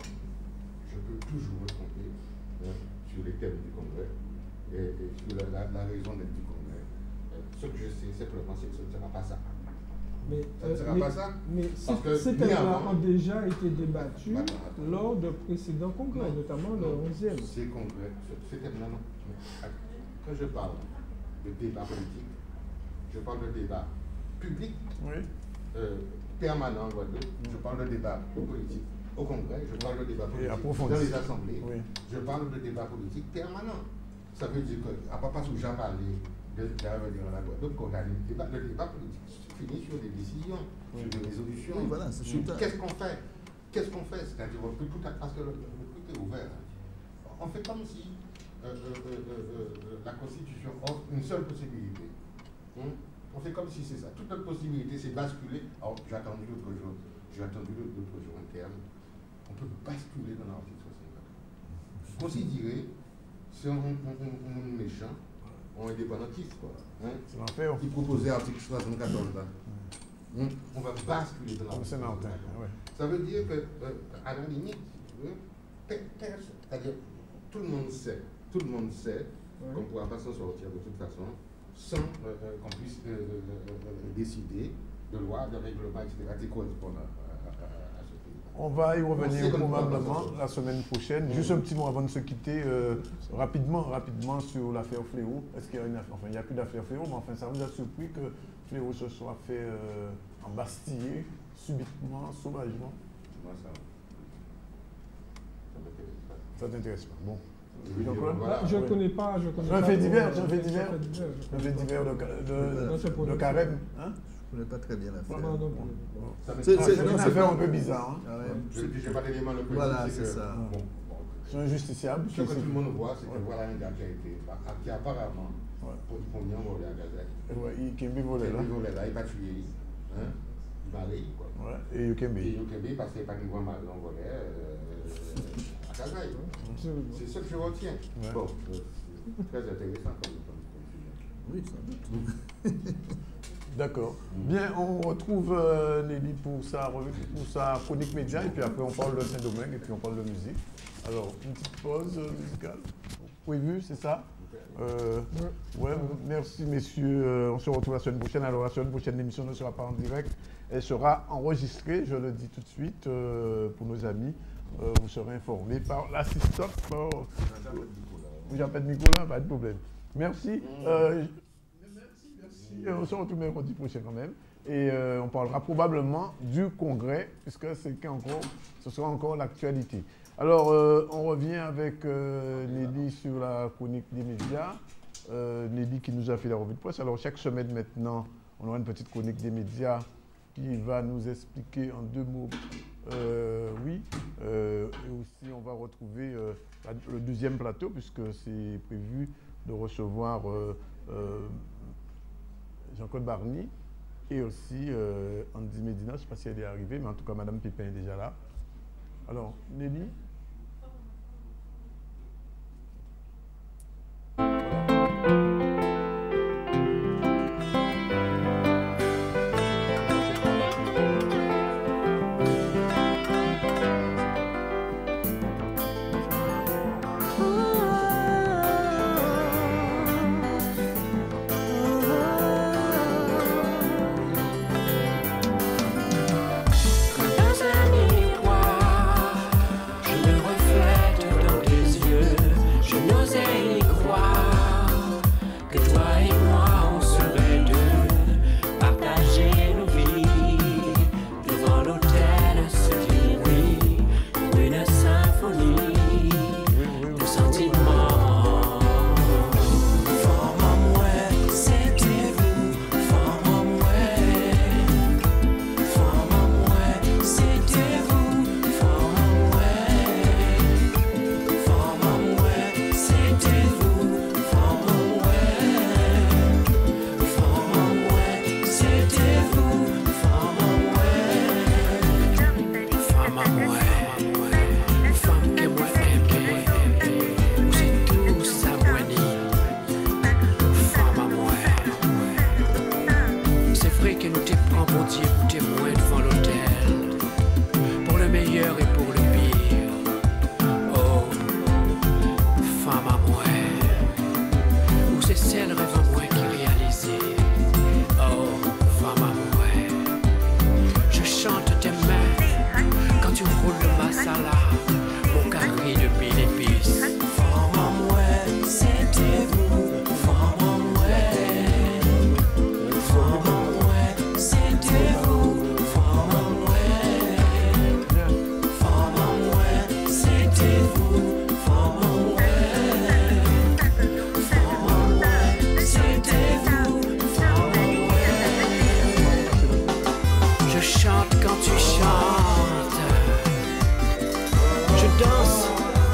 je peux toujours me tromper sur les thèmes du Congrès et sur la raison d'être du Congrès. Ce que je sais simplement, c'est que ce ne sera pas ça. Mais, Ça ne sera pas ça. mais Parce que ces ni thèmes-là avant- ont déjà été débattus Attends. lors de précédents congrès, Non. notamment le 11e. Ces congrès, ces thèmes-là, non. Quand je parle de débat politique, je parle de débat public, Oui. permanent en Guadeloupe. Je parle de débat politique au Congrès, je parle de débat politique approfondi. dans les assemblées. Oui. Je parle de débat politique permanent. Ça veut dire qu'à part parce que j'ai parlé de l'avenir à la Guadeloupe, qu'on a le débat politique finit sur des décisions, sur des résolutions. Oui, voilà, c'est sur- Qu'est-ce qu'on fait? Qu'est-ce qu'on fait? C'est-à-dire, on peut tout à parce que le truc est ouvert. On fait comme si la Constitution offre une seule possibilité. On fait comme si c'est ça. Toute notre possibilité, c'est basculer. Alors, j'ai attendu l'autre jour un terme. On peut basculer dans l'article 64. Considérer, c'est un méchant, un indépendantiste, quoi. C'est l'enfer. Qui proposait l'article 74 là. On va basculer dans Comme l'article Saint-Martin. 74. Ouais. Ça veut dire que, à la limite, c'est-à-dire, tout le monde sait qu'on ne pourra pas s'en sortir de toute façon sans qu'on puisse décider de loi, de règlement, etc., qui correspondent à ce pays. On va y On revenir sait qu'on probablement peut pas la semaine prochaine. Juste un petit mot avant de se quitter, rapidement sur l'affaire Fléau. Est-ce qu'il y a une affaire? Enfin, il n'y a plus d'affaire Fléau, mais enfin, ça vous a surpris que Fléau se soit fait embastillé, subitement, sauvagement. Moi, ça m'intéresse pas. Ça t'intéresse pas? Bon. Voilà. Je ne connais pas. Un fait divers, trop, un fait divers. je connais Un fait divers de carême. Hein? Je ne connais pas très bien l'affaire. pas. Non, non, Ça C'est- m'intéresse. C'est une affaire un peu bizarre. Hein? Ah ouais. Je n'ai pas d'éléments le plus. Voilà, c'est ça. Bon. C'est injusticiable. Ce que tout le monde voit, c'est que Ouais. voilà un gars qui apparemment, Ouais. pour qu'on y envoie à Gaza, Ouais, il Kembe volait là. il volait là, il va tuer, hein, il va aller, quoi. Ouais, et Yokembe. Et au Québec, parce qu'il n'y a pas de mal, on volait à Gaza. C'est ce que je retiens. Ouais. Bon, c'est très intéressant comme sujet. Oui, sans doute. D'accord. Bien, on retrouve Nelly pour sa chronique média et puis après on parle de Saint-Domingue et puis on parle de musique. Alors, une petite pause musicale. Prévu, c'est ça? Ouais, merci messieurs. On se retrouve la semaine prochaine. Alors la semaine prochaine, l'émission ne sera pas en direct. Elle sera enregistrée, je le dis tout de suite, pour nos amis. Vous serez informés par l'assistante. J'appelle Nicolas, pas de problème. Merci. Merci. On se retrouve mercredi prochain quand même. Et on parlera probablement du congrès, puisque ce sera encore l'actualité. Alors, on revient avec Nelly sur la chronique des médias. Nelly qui nous a fait la revue de presse. Alors, chaque semaine maintenant, on aura une petite chronique des médias qui va nous expliquer en 2 mots. Et aussi, on va retrouver le 2e plateau, puisque c'est prévu de recevoir Jean-Claude Barny et aussi Andy Medina. Je ne sais pas si elle est arrivée, mais en tout cas, Madame Pépin est déjà là. Alors, Nelly. Dans un miroir, je me reflète dans tes yeux. Je n'osais y croire que toi et moi on serait deux, partager nos vies. Devant l'autel se dit oui, pour une symphonie de sentiments. Forme en moi, c'était vous, forme en moi. Forme en moi, c'était vous, forme en moi. Forme en moi, c'était vous, forme en moi. Forme en moi, c'était vous, forme en moi. Forme en moi, femme que moi aimée, c'est tout ça boigny. Femme en moi. C'est vrai que nous te prenons pour Dieu pour témoin devant l'autel, pour le meilleur et pour le pire. Oh, femme à moi, ou c'est celle rêve à moi qui réalisait. Oh, femme à moi, je chante tes mains quand tu roules le masala, mon carré de 1000 épices. Forme en moi, c'était vous, forme en moi. Forme en moi, c'était vous, forme en moi. Forme en moi, c'était vous, forme en moi. Forme en moi, c'était vous, forme en moi. Je chante quand tu chantes, je danse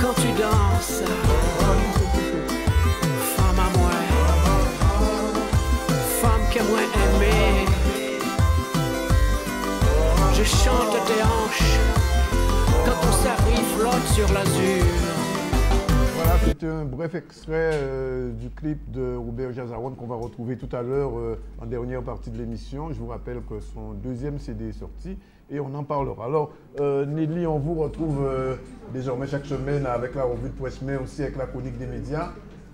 quand tu danses. Femme à moi, femme que moi aimée. Je chante tes hanches quand tout s'arrive flotte sur l'azur. Voilà, c'était un bref extrait du clip de Robert Jazaron qu'on va retrouver tout à l'heure en dernière partie de l'émission. Je vous rappelle que son 2e CD est sorti et on en parlera. Alors, Nelly, on vous retrouve désormais chaque semaine avec la revue de presse, mais aussi avec la chronique des médias.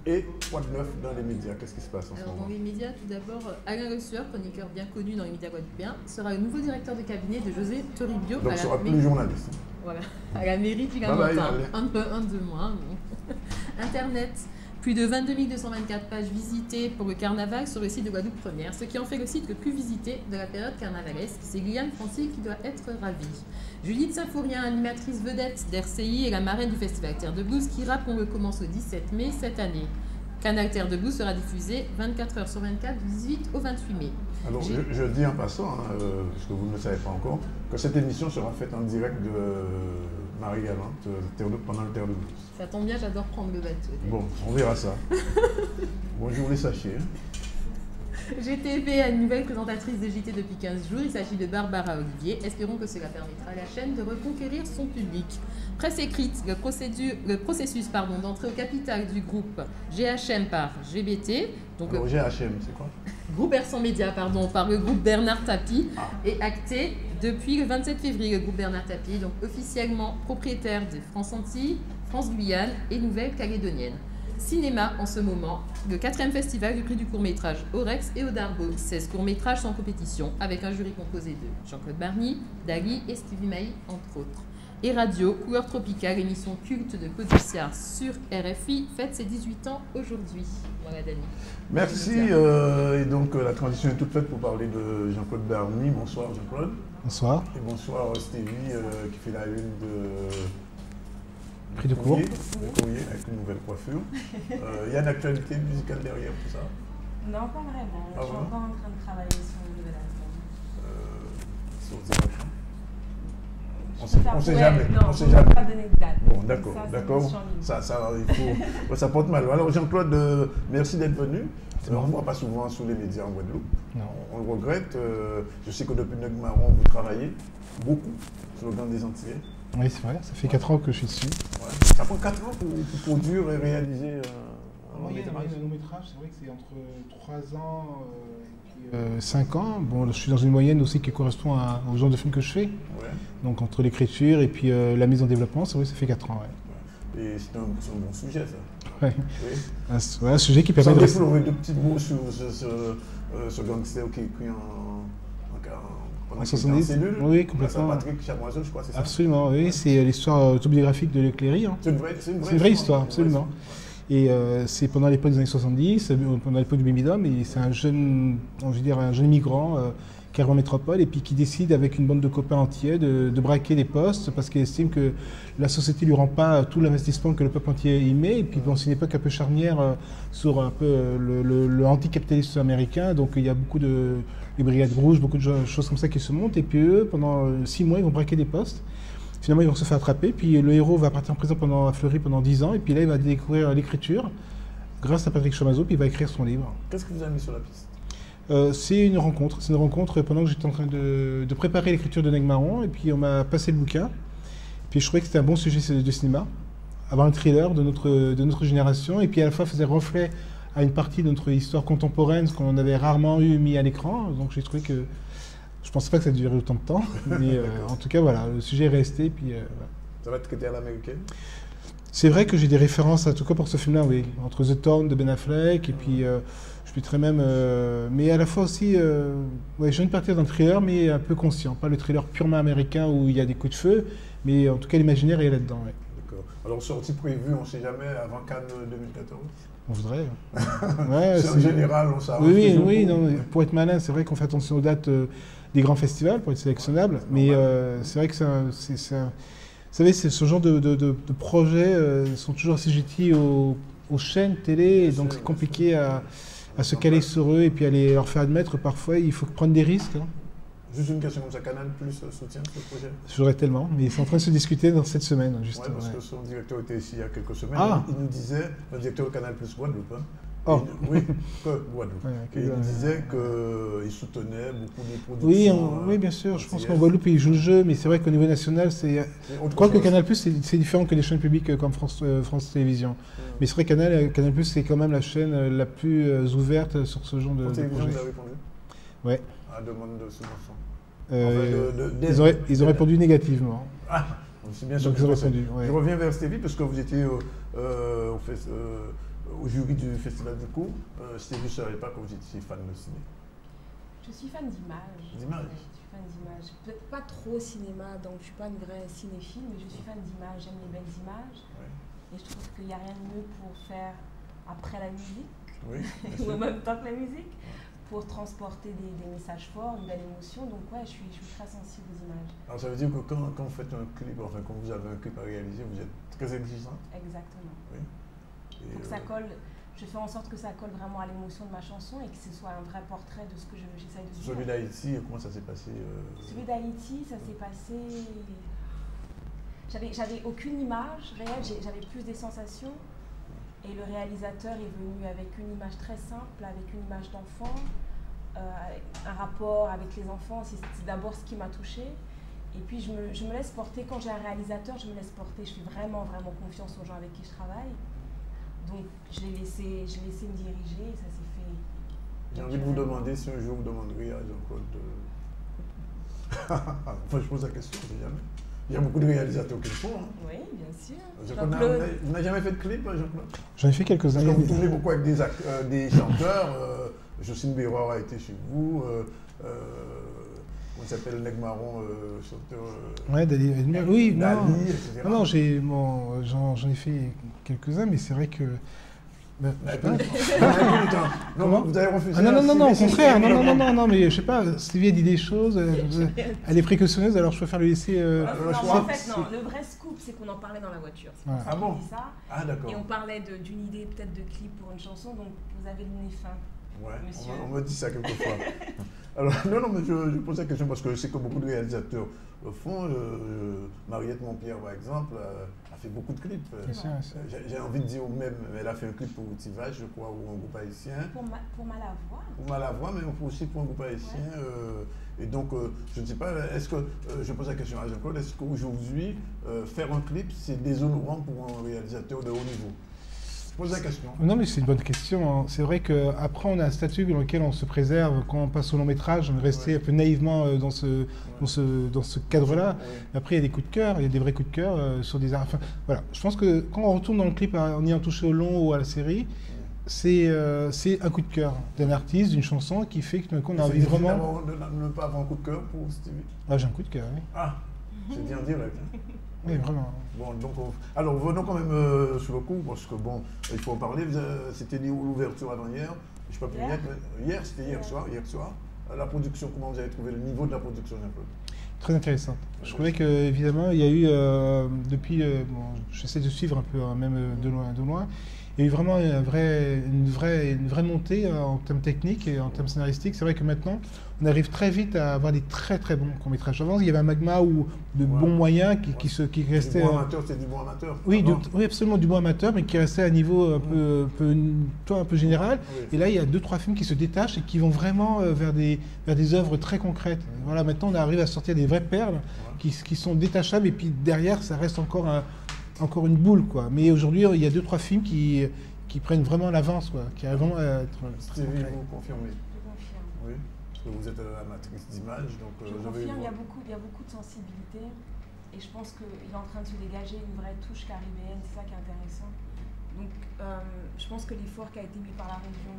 Et quoi de neuf dans les médias? Qu'est-ce qui se passe en ce Alors, moment? dans les médias, tout d'abord, Alain Le Sueur, chroniqueur bien connu dans les médias guadeloupéens, sera le nouveau directeur de cabinet de José Toribio Donc, à ce sera la plus journaliste. Voilà, à la mairie du Bye bye, Lamentin. allez. Un de moins. Bon. Internet. Plus de 22 224 pages visitées pour le carnaval sur le site de Guadeloupe Première, ce qui en fait le site le plus visité de la période carnavalesque. C'est Guyane Francy qui doit être ravie. Judith Symphorien, animatrice vedette d'RCI et la marraine du Festival Terre de Blues, qui on recommence le 17 mai cette année. Canal Terre de Blues sera diffusé 24 heures sur 24 du 18 au 28 mai. Alors, je dis en passant, parce que vous ne le savez pas encore, que cette émission sera faite en direct de Marie-Galante pendant le Terre de Blues. Ça tombe bien, j'adore prendre le bateau. Bon, on verra ça. Bonjour les sachets. GTV a une nouvelle présentatrice de JT depuis 15 jours. Il s'agit de Barbara Olivier. Espérons que cela permettra à la chaîne de reconquérir son public. Presse écrite, le processus d'entrée au capital du groupe GHM par GBT. Donc alors, GHM, c'est quoi? Groupe Hersant Média, par le groupe Bernard Tapie, est acté depuis le 27 février. Le groupe Bernard Tapie est donc officiellement propriétaire de France Antilles, France Guyane et Nouvelle-Calédonienne. Cinéma en ce moment, le 4e festival du prix du court-métrage Orex et Odarbo. 16 courts-métrages sans compétition, avec un jury composé de Jean-Claude Barny, Dali et Stevie Maï, entre autres. Et Radio, Couleur Tropicale, émission culte de Codiciar sur RFI, fête ses 18 ans aujourd'hui. Voilà, Dani. Merci. Et donc, la transition est toute faite pour parler de Jean-Claude Barny. Bonsoir, Jean-Claude. Bonsoir. Et bonsoir, Stevie, qui fait la une de... Prix de cours. De courrier avec une nouvelle coiffure. Il y a une actualité musicale derrière tout ça? Non, pas vraiment. Je suis encore en train de travailler sur un nouvel album. On sait jamais. Non, on sait jamais. Pas donner de date. Bon, d'accord. Ça porte mal. Alors, Jean-Claude, merci d'être venu. On ne voit pas souvent sous les médias en Guadeloupe. Non. On le regrette. Je sais que depuis Negmaron, vous travaillez beaucoup sur le Gant des Antillais. Oui, c'est vrai, ça fait 4 ans que je suis dessus. Ouais. Ça prend 4 ans pour produire et réaliser un long métrage. Un long métrage, c'est vrai que c'est entre 3 ans et 5 ans. Bon, je suis dans une moyenne aussi qui correspond au genre de film que je fais. Ouais. Donc entre l'écriture et puis la mise en développement, c'est vrai que ça fait 4 ans. Ouais. Et c'est un bon sujet, ça. Ouais. Oui. Un sujet qui permet de... Vous avez deux petits mots sur ce gangster qui est écrit en 70. Oui, complètement. Patrick Chamoiseau, je crois, c'est ça? Absolument, oui. C'est l'histoire autobiographique de Leclerc. Hein. C'est une vraie histoire, absolument. Et c'est pendant l'époque des années 70, pendant l'époque du Baby-Dom, et c'est un jeune immigrant qui arrive en métropole et puis qui décide avec une bande de copains entiers de braquer des postes parce qu'il estime que la société ne lui rend pas tout l'investissement que le peuple entier y met. Et puis bon, c'est une époque un peu charnière sur un peu le anticapitalisme américain, donc il y a beaucoup de brigades rouges, beaucoup de choses comme ça qui se montent. Et puis eux, pendant 6 mois, ils vont braquer des postes. Finalement, ils vont se faire attraper, puis le héros va partir en prison à Fleury pendant 10 ans, et puis là, il va découvrir l'écriture grâce à Patrick Chamoiseau, puis il va écrire son livre. Qu'est-ce que vous avez mis sur la piste? C'est une rencontre pendant que j'étais en train de préparer l'écriture de Negmaron, et puis on m'a passé le bouquin, puis je trouvais que c'était un bon sujet de cinéma, avoir un thriller de notre génération, et puis à la fois faisait reflet à une partie de notre histoire contemporaine, ce qu'on avait rarement mis à l'écran, donc j'ai trouvé que... Je ne pensais pas que ça durait autant de temps, mais en tout cas, voilà, le sujet est resté. Puis, voilà. Ça va être traité à l'américaine? C'est vrai que j'ai des références, en tout cas pour ce film-là, oui. Entre The Town de Ben Affleck, et puis je suis très même... mais à la fois aussi, je viens de partir d'un thriller, mais un peu conscient. Pas le thriller purement américain où il y a des coups de feu, mais en tout cas l'imaginaire est là-dedans. Ouais. D'accord. Alors, sortie prévue, on ne sait jamais, avant Cannes 2014? On voudrait. Ouais, c'est en général, on s'arrange. Oui, non, pour être malin, c'est vrai qu'on fait attention aux dates des grands festivals pour être sélectionnable, mais c'est vrai que vous savez, ce genre de projets sont toujours assujettis aux chaînes télé, et donc c'est compliqué à se caler sur eux et puis à leur faire admettre parfois, il faut prendre des risques. Hein. Juste une question comme ça, Canal Plus soutient ce projet? J'aurais tellement, mais ils sont en train de se discuter dans cette semaine, justement. Oui, parce que son directeur était ici il y a quelques semaines, il nous disait, le directeur de Canal Plus Guadeloupe, oui, Guadeloupe. Et il disait qu'il soutenait beaucoup de productions. Oui, bien sûr. Je pense qu'en Guadeloupe, il joue le jeu, mais c'est vrai qu'au niveau national, je crois que Canal+, c'est différent que les chaînes publiques comme France Télévisions. Mais c'est vrai que Canal+, c'est quand même la chaîne la plus ouverte sur ce genre de projet. Vous avez répondu? Oui. À la demande de subvention. Ils ont répondu négativement. Ah, c'est bien sûr. Donc ils ont répondu. Ouais. Je reviens vers Stevie, parce que vous étiez au jury du Festival du Cours. Stevie, je ne savais pas que vous étiez fan de ciné. Je suis fan d'images. D'image? Je suis fan d'images. Peut-être pas trop cinéma, donc je ne suis pas une vraie cinéphile, mais je suis fan d'images. J'aime les belles images. Ouais. Et je trouve qu'il n'y a rien de mieux pour faire après la musique, Oui, bien ou en sûr. même temps que la musique, pour transporter des messages forts, une belle émotion. Donc ouais, je suis très sensible aux images. Alors ça veut dire que quand vous faites un clip, enfin quand vous avez un clip à réaliser, vous êtes très exigeant. Exactement. Oui. Et, Pour que ça colle, je fais en sorte que ça colle vraiment à l'émotion de ma chanson et que ce soit un vrai portrait de ce que j'essaye de dire. celui d'Haïti, comment ça s'est passé Celui d'Haïti, ça s'est passé. J'avais aucune image réelle, j'avais plus des sensations. Et le réalisateur est venu avec une image très simple, avec une image d'enfant, un rapport avec les enfants. C'est d'abord ce qui m'a touchée. Et puis je me laisse porter, quand j'ai un réalisateur, je me laisse porter. Je fais vraiment confiance aux gens avec qui je travaille. Donc je l'ai laissé me diriger et ça s'est fait. J'ai envie de vous demander si un jour vous demanderez à Jean-Claude de... Enfin, je pose la question, je sais jamais. Il y a beaucoup de réalisateurs qui le font. Hein. Oui, bien sûr. Jean-Claude, vous n'avez jamais fait de clip, Jean-Claude? J'en ai fait quelques-uns. Parce que vous tournez beaucoup avec des chanteurs. Jocelyne Bérard a été chez vous. Comment s'appelle Neg Marron, chanteur. Ouais, oui, non. Dali, etc. Non, j'en ai fait quelques-uns, mais c'est vrai que. Ben, je sais pas. Non, vous avez refusé. Ah non, au contraire, non, mais je sais pas, Stevie a dit des choses, elle est précautionneuse, alors je préfère lui laisser. Non, en fait, non, le vrai scoop, c'est qu'on en parlait dans la voiture. C'est pour ça Ah que bon? je dis ça. Ah d'accord. Et on parlait d'une idée peut-être de clip pour une chanson, donc vous avez donné fin. Ouais, Monsieur. on me dit ça quelquefois. Alors, non, mais je pose la question parce que je sais que beaucoup de réalisateurs le font. Mariette Montpierre, par exemple, a fait beaucoup de clips. Bien sûr. J'ai envie de dire même, elle a fait un clip pour Tivage, je crois, ou un groupe haïtien. Pour Malavoie. Pour Malavoie, mais aussi pour un groupe haïtien. Et donc, je ne sais pas, est-ce que, je pose la question à Jean-Claude, est-ce qu'aujourd'hui, faire un clip, c'est déshonorant pour un réalisateur de haut niveau? Je pose la question. Non, mais c'est une bonne question. Hein. C'est vrai qu'après, on a un statut dans lequel on se préserve. Quand on passe au long métrage, on est resté un peu naïvement dans ce cadre-là. Ouais. Après, il y a des coups de cœur, il y a des vrais coups de cœur sur des... Enfin, voilà. Je pense que quand on retourne dans le clip en ayant touché au long ou à la série, c'est un coup de cœur d'un artiste, d'une chanson qui fait que qu'on a envie vraiment... De ne pas avoir un coup de cœur pour Stevie? Ah, j'ai un coup de cœur, oui. Ah, j'ai dit en direct. Oui, vraiment. Bon, donc, alors venons quand même sur le coup, parce que bon, il faut en parler. C'était l'ouverture avant-hier. Je sais pas plus hier, c'était hier soir. La production, comment vous avez trouvé le niveau de la production un peu? Très intéressant. Je trouvais que évidemment il y a eu depuis, bon, j'essaie de suivre un peu, même de loin. Il y a eu vraiment une vraie montée en termes techniques et en termes scénaristiques. C'est vrai que maintenant, on arrive très vite à avoir des très très bons courts-métrages. Avant, il y avait un magma de bons moyens qui restait. Du bon amateur, c'est du bon amateur. Oui, oui, absolument du bon amateur, mais qui restait à un niveau un peu général. Oui. Et là, il y a 2-3 films qui se détachent et qui vont vraiment vers des œuvres très concrètes. Voilà, maintenant, on arrive à sortir des vraies perles qui sont détachables, et puis derrière, ça reste encore une boule, quoi. Mais aujourd'hui, il y a 2-3 films qui prennent vraiment l'avance, quoi, qui arrivent vraiment à être très Stevie, concrets. vous confirmez? Je confirme. Oui, parce que vous êtes amatrice d'image, donc Je confirme, il y a beaucoup de sensibilité et je pense qu'il est en train de se dégager une vraie touche caribéenne, c'est ça qui est intéressant. Donc je pense que l'effort qui a été mis par la région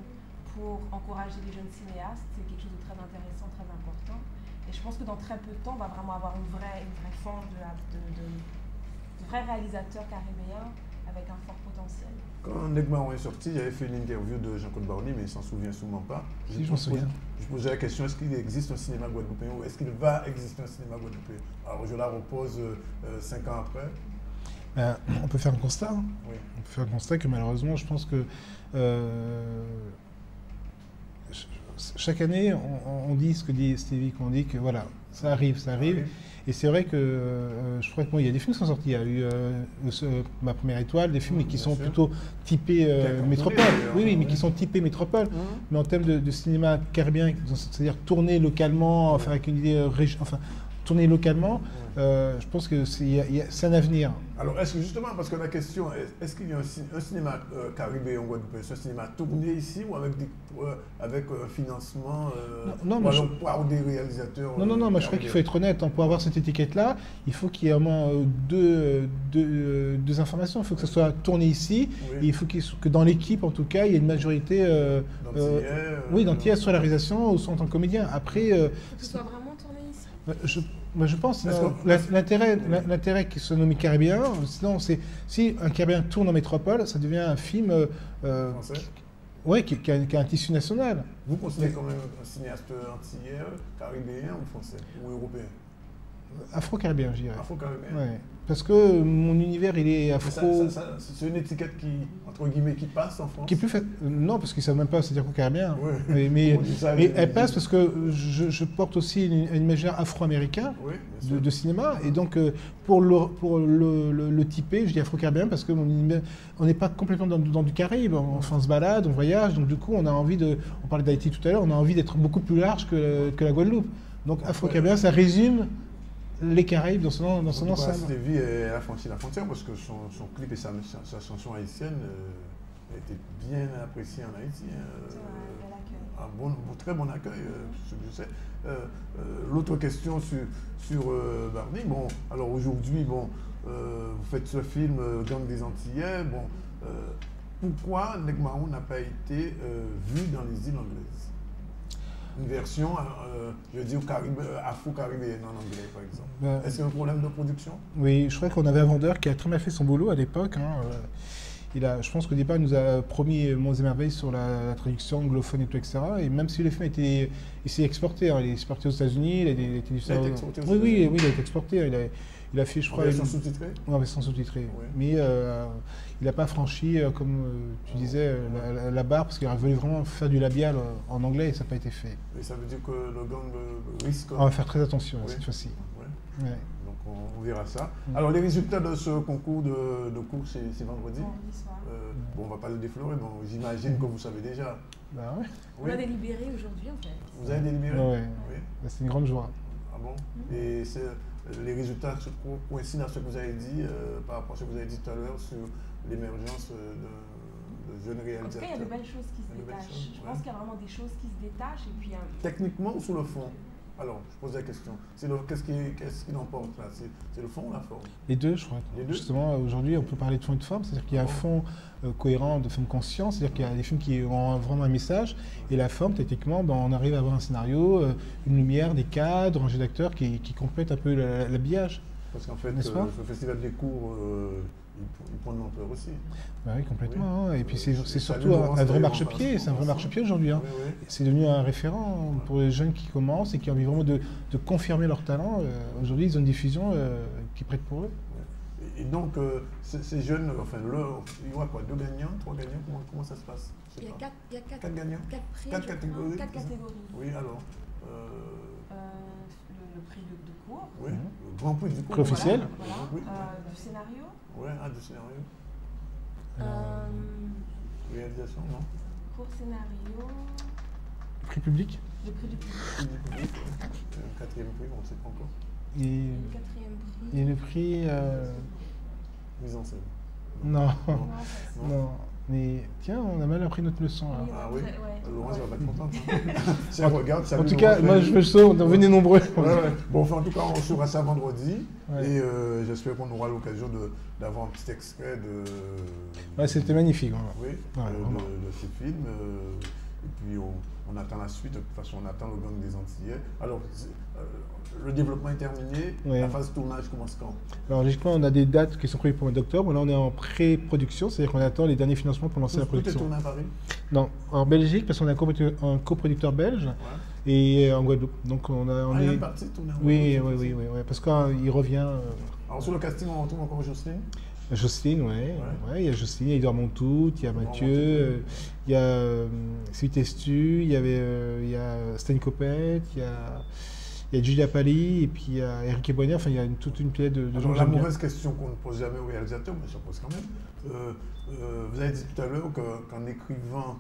pour encourager les jeunes cinéastes, c'est quelque chose de très intéressant, très important. Et je pense que dans très peu de temps, on va vraiment avoir une vraie force de vrais réalisateurs caribéens avec un fort potentiel. Quand Neg Marron est sorti, j'avais fait une interview de Jean-Claude Barny, mais il ne s'en souvient sûrement pas. Si, je m'en souviens. Je posais la question, est-ce qu'il existe un cinéma guadeloupéen ou est-ce qu'il va exister un cinéma guadeloupéen? Alors je la repose 5 ans après. On peut faire un constat. Hein. Oui. On peut faire un constat que malheureusement, je pense que chaque année, on dit ce que dit Stevie, qu'on dit que voilà, ça arrive. Et c'est vrai que je crois qu'il y a des films qui sont sortis. Il y a eu Ma Première Étoile, des films qui sont plutôt typés métropole. Oui, mais qui sont typés métropole. Mais en termes de cinéma caribéen, c'est-à-dire tourner localement, enfin avec une idée tourner localement, je pense que c'est un avenir. Alors, est-ce que justement, parce que la question, est-ce qu'il y a un cinéma caribéen en Guadeloupe, un cinéma tourné ici ou avec financement ou alors par des réalisateurs? Non, moi je crois qu'il faut être honnête. Pour avoir cette étiquette-là, il faut qu'il y ait au moins deux informations. Il faut que ça soit tourné ici, et il faut que dans l'équipe, en tout cas, il y ait une majorité d'antillais, soit à la réalisation ou soit en tant que comédien. Après, Que ce soit vraiment tourné ici? Moi, je pense, Est-ce non, que- l'intérêt qui se nomme Caribéen, sinon, c'est si un Caribéen tourne en métropole, ça devient un film Français. ouais, qui a un tissu national. Vous considérez comme un cinéaste antillais, caribéen ou français ou européen? Afro-caribéen, je dirais. Afro-caribéen. Ouais. Parce que mon univers, il est Mais afro. c'est une étiquette qui, entre guillemets, qui passe en France. Qui est plus non, parce qu'ils ne savent même pas c'est-à-dire caribéen. Oui. Mais On dit ça, mais mais- elle passe parce que je porte aussi un imaginaire afro-américain Oui, bien sûr. de cinéma. Et donc, pour le typer, je dis afro-caribéen parce que on n'est pas complètement dans du Caraïbe. On se balade, on voyage. Donc, du coup, on a envie de. On parlait d'Haïti tout à l'heure, on a envie d'être beaucoup plus large que la Guadeloupe. Donc, afro-caribéen, ça résume les Caraïbes dans son ensemble. Stevie a franchi la frontière parce que son clip et sa chanson haïtienne a été bien appréciée en Haïti. C'est un bel accueil. Très bon accueil, ce que je sais. L'autre question sur Barney. Bon, alors aujourd'hui, bon, vous faites ce film Gang des Antillais. Bon, pourquoi Neg Marron n'a pas été vu dans les îles anglaises? Une version, je veux dire, afro-caribéenne en anglais, par exemple. Est-ce qu'il y a un problème de production? Oui, je crois qu'on avait un vendeur qui a très mal fait son boulot à l'époque. Hein. Je pense qu'au départ, il nous a promis Monts et Merveilles sur la traduction anglophone et tout, etc. Et même si le film il s'est exporté, hein. Il est exporté aux États-Unis, il a été exporté aux oui, États-Unis. il a été exporté. Il a fait, je En crois, version sous-titrée? en version sous-titrée. Oui. Mais il n'a pas franchi, comme tu disais, la barre, parce qu'il aurait voulu vraiment faire du labial en anglais et ça n'a pas été fait. Et ça veut dire que le gang risque... On va faire très attention Oui. cette fois-ci. Ouais. Ouais. Donc on verra ça. Alors les résultats de ce concours de cours, c'est vendredi. Vendredi soir. Bon, on ne va pas le déflorer, bon, j'imagine que vous savez déjà. Bah ouais. On a délibéré aujourd'hui en fait. Vous avez délibéré? Ouais. Oui. C'est une grande joie. Ah bon? Et les résultats coïncident à ce que vous avez dit par rapport à ce que vous avez dit tout à l'heure sur l'émergence de jeunes En tout cas, il y a réalisateurs. de belles choses qui se Il y a de belles détachent. choses, Je ouais. pense qu'il y a vraiment des choses qui se détachent et puis Techniquement ou sur le fond? Alors, je pose la question. Qu'est-ce qui l'emporte là? C'est le fond ou la forme? Les deux, je crois. Les deux. Justement, aujourd'hui, on peut parler de fond et de forme, c'est-à-dire qu'il y a un fond cohérent de film conscient, c'est-à-dire qu'il y a des films qui ont vraiment un message, et la forme, techniquement, ben, on arrive à avoir un scénario, une lumière, des cadres, un jeu d'acteurs qui complète un peu l'habillage. Parce qu'en fait, N'est-ce pas ce festival des cours, il prend de l'ampleur aussi. Bah oui, complètement. Oui. Hein. Et puis c'est Salut, surtout Laurence, un vrai d'ailleurs, marchepied, c'est un vrai marchepied aujourd'hui. Hein. Oui, oui. C'est devenu un référent pour les jeunes qui commencent et qui ont envie vraiment de confirmer leur talent. Aujourd'hui, ils ont une diffusion qui prête pour eux. Et donc, ces jeunes, enfin, il y aura quoi? 2 gagnants, 3 gagnants? Comment ça se passe? Je sais il y a pas. quatre gagnants? quatre prix. 4 je crois. catégories? 4 catégories. Oui, alors. Le prix de cours. Oui, le grand prix du cours. Prix officiel. Voilà. Oui. Du scénario. Oui, du scénario. Réalisation, non? Cours scénario. Prix public. Le prix du public. Prix du public, quatrième prix, on ne sait pas encore. Et, Le quatrième prix. et le prix. Mise en scène. Non. Non, ça, Non. Mais tiens, on a mal appris notre leçon là. Oui. Ah oui? Ouais. Laurence va pas être contente. Hein. Si elle regarde, ça En lui tout cas, Laurence, moi je me sens, venez nombreux. Ouais, ouais. Bon, enfin, en tout cas, on saura ça vendredi. Ouais. Et j'espère qu'on aura l'occasion d'avoir un petit extrait de. Ouais, c'était magnifique. Vraiment. Oui, Ouais, vraiment. de ces films. Et puis on attend la suite. De toute façon, on attend le gang des Antillais. Alors, le développement est terminé. Ouais. La phase de tournage commence quand? Alors logiquement, on a des dates qui sont prévues pour le mois d'octobre. Là, on est en pré-production, c'est-à-dire qu'on attend les derniers financements pour lancer la Tout est production. tourné à Paris? Non, en Belgique, parce qu'on a un coproducteur belge, Ouais. et en Guadeloupe. Donc on Il y a est. une partie tournée en Oui, Guadeloupe, oui, c'est oui, ça? oui, parce qu'il revient. Alors, sur le casting, on retrouve encore Jocelyne. Jocelyne, ouais, il y a Jocelyne, il y a Edouard Montout, il y a Mathieu, il y a Sweet Estu, il y a Stan Copette, il y a Julia Pali, et puis il y a Eric Ebonnier, enfin il y a toute une pièce de gens Alors, que la j'aime bien. mauvaise question qu'on ne pose jamais au réalisateur, mais je pose quand même. Vous avez dit tout à l'heure qu'en écrivant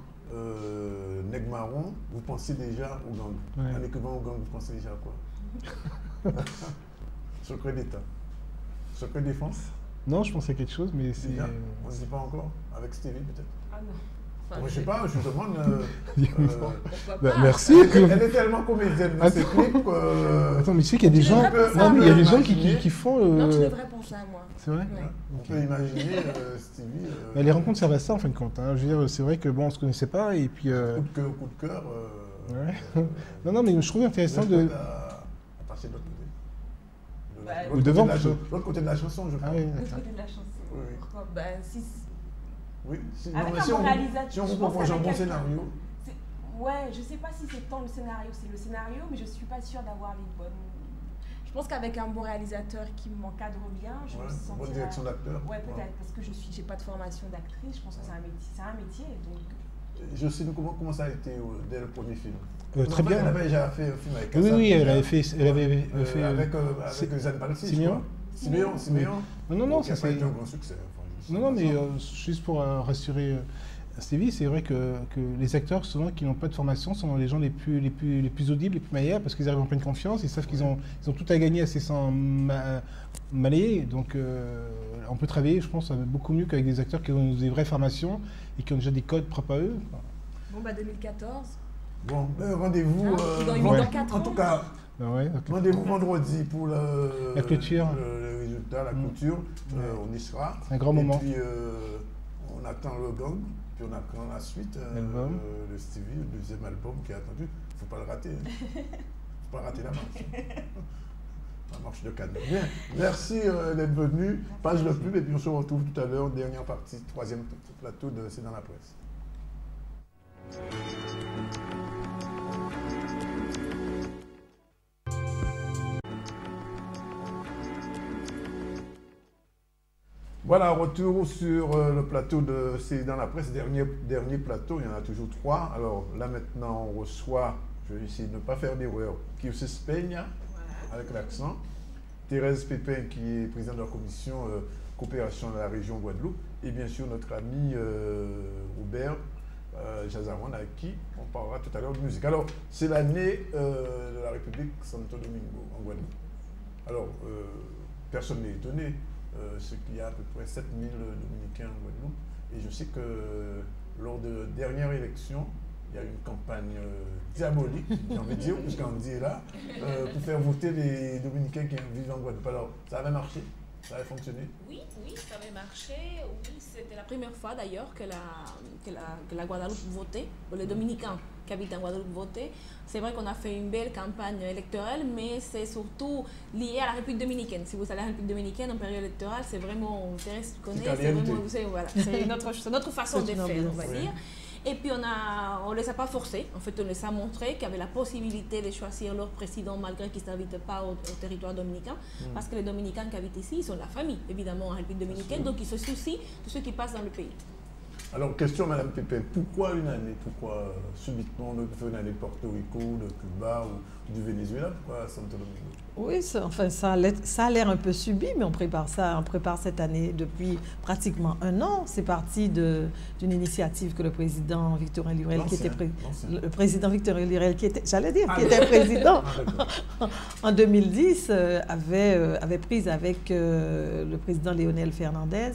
Neg Marron, vous pensiez déjà au gang. Ouais. En écrivant au gang, vous pensez déjà à quoi? Secret d'État. Secret défense? Non, je pensais à quelque chose, mais c'est... Déjà? On ne sait pas encore? Avec Stevie peut-être? Ah non. Enfin, Moi, je sais pas, je vous demande. pourquoi Bah, pas. merci. Elle est tellement comédienne dans ses clips que. Attends, mais tu sais qu'il y a des Tu gens... devrais penser Non, à mais il y a moi. des gens qui font... Non, tu devrais penser à moi. C'est vrai? Ouais. On peut imaginer Stevie. Bah, les rencontres servent à ça en fin de compte. Hein. Je veux dire, c'est vrai que bon, on se connaissait pas, et puis... Coup de cœur. Ouais. Non, mais je trouve intéressant vous êtes de... prête à passer de l'autre côté. Bah, Ou devant, de la plutôt. l'autre côté de la chanson, je crois. Ah oui, de l'autre d'accord. côté de la chanson. Oui. Pourquoi? Ben, si, Oui, si, Avec mais un si bon on, réalisateur, si on je vous pense propose un avec bon quelqu'un. scénario, Ouais, je sais pas si c'est tant le scénario, c'est le scénario, mais je suis pas sûre d'avoir les bonnes. Je pense qu'avec un bon réalisateur qui m'encadre bien, je me ouais, sentirais. bonne direction d'acteur. Ouais, peut-être, parce que j'ai pas de formation d'actrice, je pense que c'est un métier, donc. Je sais comment ça a été dès le premier film. Très bien. Elle avait déjà fait un film avec Oui, Kassab, oui, elle déjà, avait fait. avec c'est- Jeanne Palsy. Siméon. Siméon. Non, Qui a ça pas c'est. été un grand succès. Enfin, Non, non, mais juste pour rassurer Stevie, c'est vrai que les acteurs, souvent, qui n'ont pas de formation, sont les gens les plus audibles, les plus meilleurs, parce qu'ils arrivent en pleine confiance, ils savent qu'ils ont tout à gagner à sans malayer. Donc, on peut travailler, je pense, beaucoup mieux qu'avec des acteurs qui ont des vraies formations et qui ont déjà des codes propres à eux. Bon, bah 2014. Bon, rendez-vous. Dans 4 en tout cas, Ouais, ok. rendez-vous vendredi pour La clôture. le résultat, la clôture. On y sera. Un grand moment. Et puis, on attend le gang, puis on attend la suite, L'album. le Stevie, le deuxième album qui est attendu. Il ne faut pas le rater. Il ne faut pas rater la marche. La marche de Cannes. Bien, merci d'être venu. Page de pub, et puis on se retrouve tout à l'heure, dernière partie, troisième plateau de C'est dans la presse. Voilà, retour sur le plateau de C'est dans la presse, dernier plateau, il y en a toujours 3. Alors là maintenant, on reçoit, je vais essayer de ne pas faire d'erreur, Kirsis Peña, avec l'accent, Thérèse Pépin, qui est présidente de la commission coopération de la région Guadeloupe, et bien sûr notre ami Robert Jazawan, avec qui on parlera tout à l'heure de musique. Alors, c'est l'année de la République Santo Domingo en Guadeloupe. Alors, personne n'est étonné. Ce qu'il y a à peu près 7000 Dominicains en Guadeloupe. Et je sais que lors de la dernière élection, il y a eu une campagne diabolique, j'ai envie de dire, puisqu'Andy est là, pour faire voter les Dominicains qui vivent en Guadeloupe. Alors, ça avait marché? Ça avait fonctionné? Oui, ça avait marché. Oui, c'était la première fois d'ailleurs que la Guadeloupe votait, ou les Dominicains qui habitent en Guadeloupe votaient. C'est vrai qu'on a fait une belle campagne électorale, mais c'est surtout lié à la République dominicaine. Si vous allez à la République dominicaine en période électorale, c'est vraiment, Thérèse, tu connais, c'est vraiment, voilà, c'est notre façon de faire, on va dire. Et puis on ne les a pas forcés, en fait on les a montré qu'il y avait la possibilité de choisir leur président malgré qu'ils n'habitent pas au territoire dominicain, parce que les Dominicains qui habitent ici, ils sont la famille évidemment en République dominicaine, donc ils se soucient de ce qui passe dans le pays. Alors, question Madame Pépin, pourquoi une année? Pourquoi subitement on fait une année de Porto Rico, de Cuba ou du Venezuela? Pourquoi Santo Domingo? Oui, ça a l'air un peu subi, mais on prépare cette année depuis pratiquement 1 an. C'est parti d'une initiative que le président Victorin Lurel, le président Victorin Lurel, qui était président en 2010, avait prise avec le président Léonel Fernandez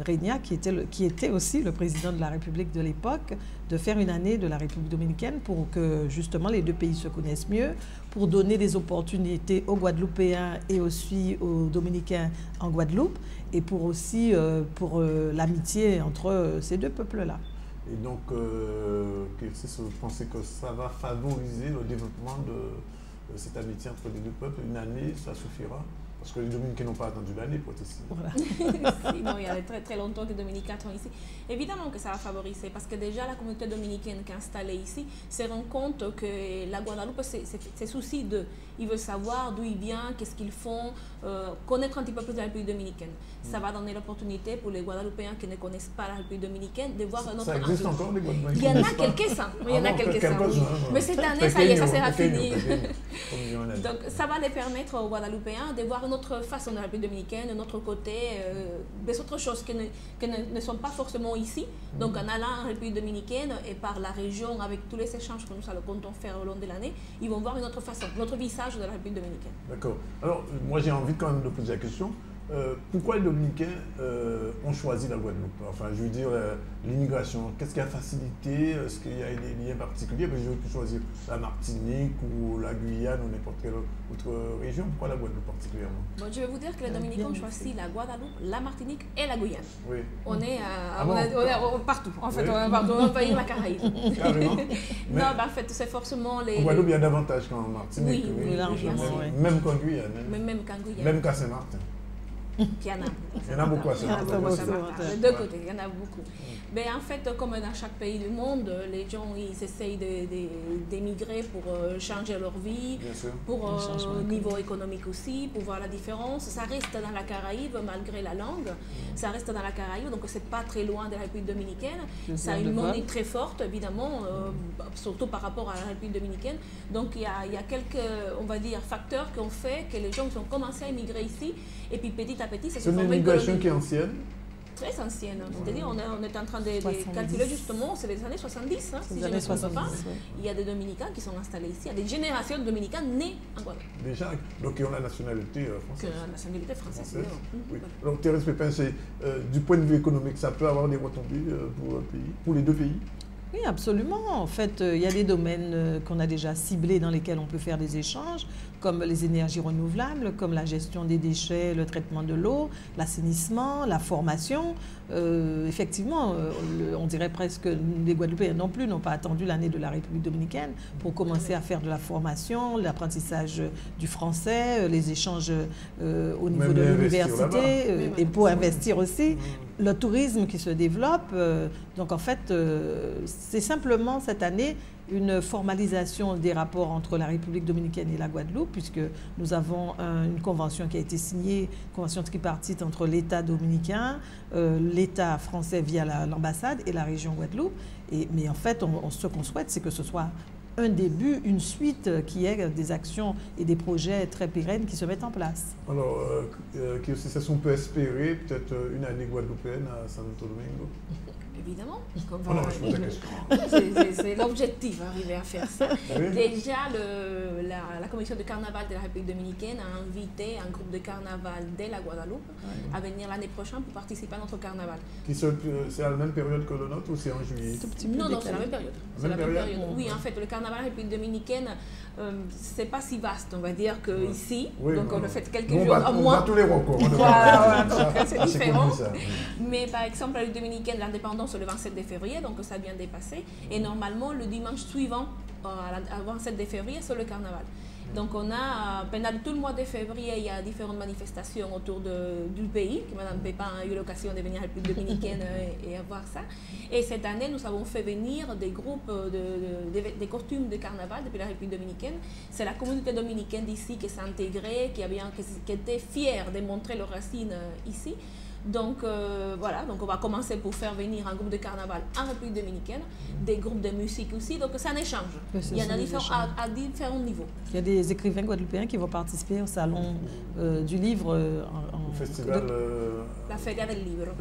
Régna, qui était aussi le président de la République de l'époque, de faire une année de la République dominicaine pour que justement les deux pays se connaissent mieux, pour donner des opportunités aux Guadeloupéens et aussi aux Dominicains en Guadeloupe, et pour aussi pour l'amitié entre ces deux peuples-là. Et donc, vous pensez que ça va favoriser le développement de cette amitié entre les deux peuples? Une année, ça suffira? Parce que les Dominicains n'ont pas attendu l'année pour être ici. Voilà. Sinon, il y a très très longtemps que les Dominicains sont ici. Évidemment que ça va favoriser, parce que déjà la communauté dominicaine qui est installée ici se rend compte que la Guadeloupe, c'est souci d'eux. Ils veulent savoir d'où ils viennent, qu'est-ce qu'ils font, connaître un petit peu plus la République dominicaine. Ça va donner l'opportunité pour les Guadeloupéens qui ne connaissent pas la République dominicaine de voir un autre. Ça existe encore, les Guadeloupéens? Il y en a quelques-uns. Il y en a quelques-uns, oui. Mais cette année, ça y est, ça sera fini. Donc ça va les permettre aux Guadeloupéens de voir une autre façon de la République dominicaine, un autre côté, des autres choses qui ne sont pas forcément ici. Donc en allant en République dominicaine et par la région, avec tous les échanges que nous comptons faire au long de l'année, ils vont voir une autre façon, notre visage de la République dominicaine. D'accord. Alors, moi j'ai envie quand même de poser la question. pourquoi les Dominicains ont choisi la Guadeloupe? Enfin, je veux dire, l'immigration, qu'est-ce qui a facilité? Est-ce qu'il y a des liens particuliers? Parce que j'aurais pu choisir la Martinique ou la Guyane ou n'importe quelle autre région. Pourquoi la Guadeloupe particulièrement? Bon, je vais vous dire que les Dominicains ont choisi la Guadeloupe, la Martinique et la Guyane. Oui. On est, bon? on est partout. En fait, Oui. on est partout. On va envahir la Caraïbe. Carrément. Mais Non, en fait, c'est forcément les. en Guadeloupe, il y a davantage qu'en Martinique. Oui, oui, largement, oui. Même qu'en Guyane. hein. Même qu'en Guyane. Même qu'à Saint-Martin. Il y en a. Il y en a beaucoup à Il y en a Saint-Martin. beaucoup à Saint-Martin. Saint-Martin. Les deux côtés, il y en a beaucoup. Mais en fait, comme dans chaque pays du monde, les gens ils essayent d'émigrer pour changer leur vie, Bien sûr. pour Un changement niveau économique aussi, pour voir la différence. Ça reste dans la Caraïbe malgré la langue. Ça reste dans la Caraïbe, donc c'est pas très loin de la République dominicaine. Bien Ça a sûr, une de monnaie vol. très forte, évidemment, surtout par rapport à la République dominicaine. Donc il y a quelques, on va dire, facteurs qui ont fait que les gens ont commencé à immigrer ici. Et puis petit à petit, ça C'est se une formé une immigration colonie qui est ancienne. très ancienne. C'est-à-dire, on est en train de 70. calculer justement, c'est les années 70, hein, si Les je ne années me trompe 70, pas. oui. Il y a des Dominicains qui sont installés ici. Il y a des générations de Dominicains nés en Guadeloupe. Déjà, donc ils ont la nationalité Que française. la nationalité française, Française. évidemment. Oui. Donc Thérèse Pépin, du point de vue économique, ça peut avoir des retombées pour un pays, pour les deux pays? Oui, absolument. En fait, il y a des domaines qu'on a déjà ciblés dans lesquels on peut faire des échanges, comme les énergies renouvelables, comme la gestion des déchets, le traitement de l'eau, l'assainissement, la formation. Effectivement, on dirait presque que les Guadeloupéens non plus n'ont pas attendu l'année de la République dominicaine pour commencer à faire de la formation, l'apprentissage du français, les échanges au niveau Même de investir l'université et pour investir aussi. Le tourisme qui se développe. Donc en fait, c'est simplement cette année une formalisation des rapports entre la République dominicaine et la Guadeloupe, puisque nous avons une convention qui a été signée, convention tripartite entre l'État dominicain, l'État français via l'ambassade et la région Guadeloupe. Mais en fait, ce qu'on souhaite, c'est que ce soit un début, une suite qui ait des actions et des projets très pérennes qui se mettent en place. Alors, si on peut espérer peut-être une année guadeloupéenne à Santo Domingo? Évidemment. Oh non, je pose la question. C'est l'objectif, arriver à faire ça. Oui. Déjà, la commission de carnaval de la République dominicaine a invité un groupe de carnaval de la Guadeloupe à venir l'année prochaine pour participer à notre carnaval. C'est à la même période que le nôtre ou c'est en juillet? Non, c'est la même période. C'est la Même même période? période. Oui, en fait, le carnaval de la République dominicaine, c'est pas si vaste, on va dire, qu'ici. Oui, donc, non, on non. le fait quelques Nous, jours on à bat moins. tous les records. Voilà, donc c'est différent. connu, ça. Mais par exemple, la République dominicaine, l'indépendance, c'est le 27 février, donc ça a bien dépassé. Et normalement, le dimanche suivant, au 27 février, c'est le carnaval. Donc on a, pendant tout le mois de février, il y a différentes manifestations autour du pays, que Mme Pépin a eu l'occasion de venir à la République dominicaine et à voir ça. Et cette année, nous avons fait venir des groupes des costumes de carnaval depuis la République dominicaine. C'est la communauté dominicaine d'ici qui s'est intégrée, qui était fière de montrer leurs racines ici. Donc voilà, donc on va commencer pour faire venir un groupe de carnaval en République dominicaine, des groupes de musique aussi, donc c'est un échange. Il y en a à différents niveaux. Il y a des écrivains guadeloupéens qui vont participer au salon du livre Au festival. La Feria del Libro.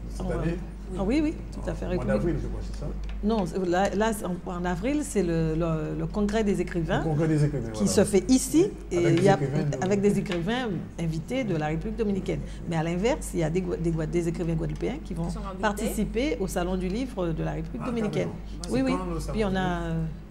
Cette année? Ah oui, oui, tout à fait. Au mois d'avril, je crois, c'est ça? Non, là en avril, c'est le congrès des écrivains, Le congrès des écrivains, qui voilà. se fait ici et Avec il des y a, écrivains avec des écrivains invités de la République dominicaine. Mais à l'inverse, il y a des écrivains guadeloupéens qui vont sont invités. participer au salon du livre de la République dominicaine. carrément. Oui, C'est oui. quand, le salon Puis on du a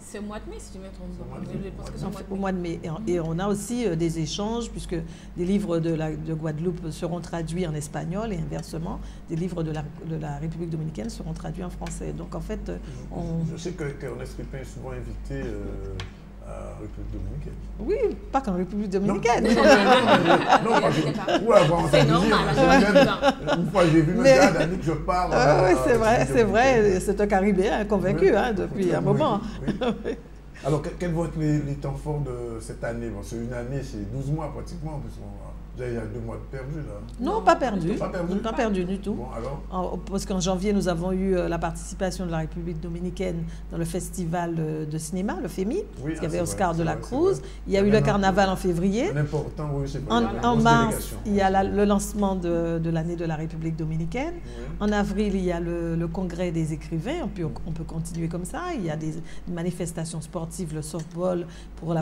C'est au mois de mai, si je ne me trompe pas. Au mois de mai. Je pense que c'est au mois de mai. Et on a aussi des échanges, puisque des livres de Guadeloupe seront traduits en espagnol et inversement, des livres de la République dominicaine seront traduits en français. Donc en fait, Je sais qu'Ernest Pépin est souvent invité à la République dominicaine. oui, pas qu'en République dominicaine. Non, parce que pour avoir entendu C'est dire, normal. une fois j'ai vu Mais- M. Danick, je parle. Oui, c'est vrai, c'est un Caribéen convaincu Oui. depuis un moment. Oui. Alors, quels vont être les temps forts de cette année? Bon, c'est une année, c'est 12 mois pratiquement. En plus, il y a 2 mois de perdu là. Non, pas perdu. Pas perdu? Pas perdu du tout. Bon, alors? Parce qu'en janvier, nous avons eu la participation de la République dominicaine dans le festival de cinéma, le FEMI, Oui, qui avait c'est Oscar vrai, de la c'est Cruz. vrai. Il y a eu le carnaval en février. Un important, oui, c'est En mars, il y a le lancement de l'année de la République dominicaine. Oui. En avril, il y a le congrès des écrivains. On peut continuer comme ça. Il y a des manifestations sportives, le softball, pour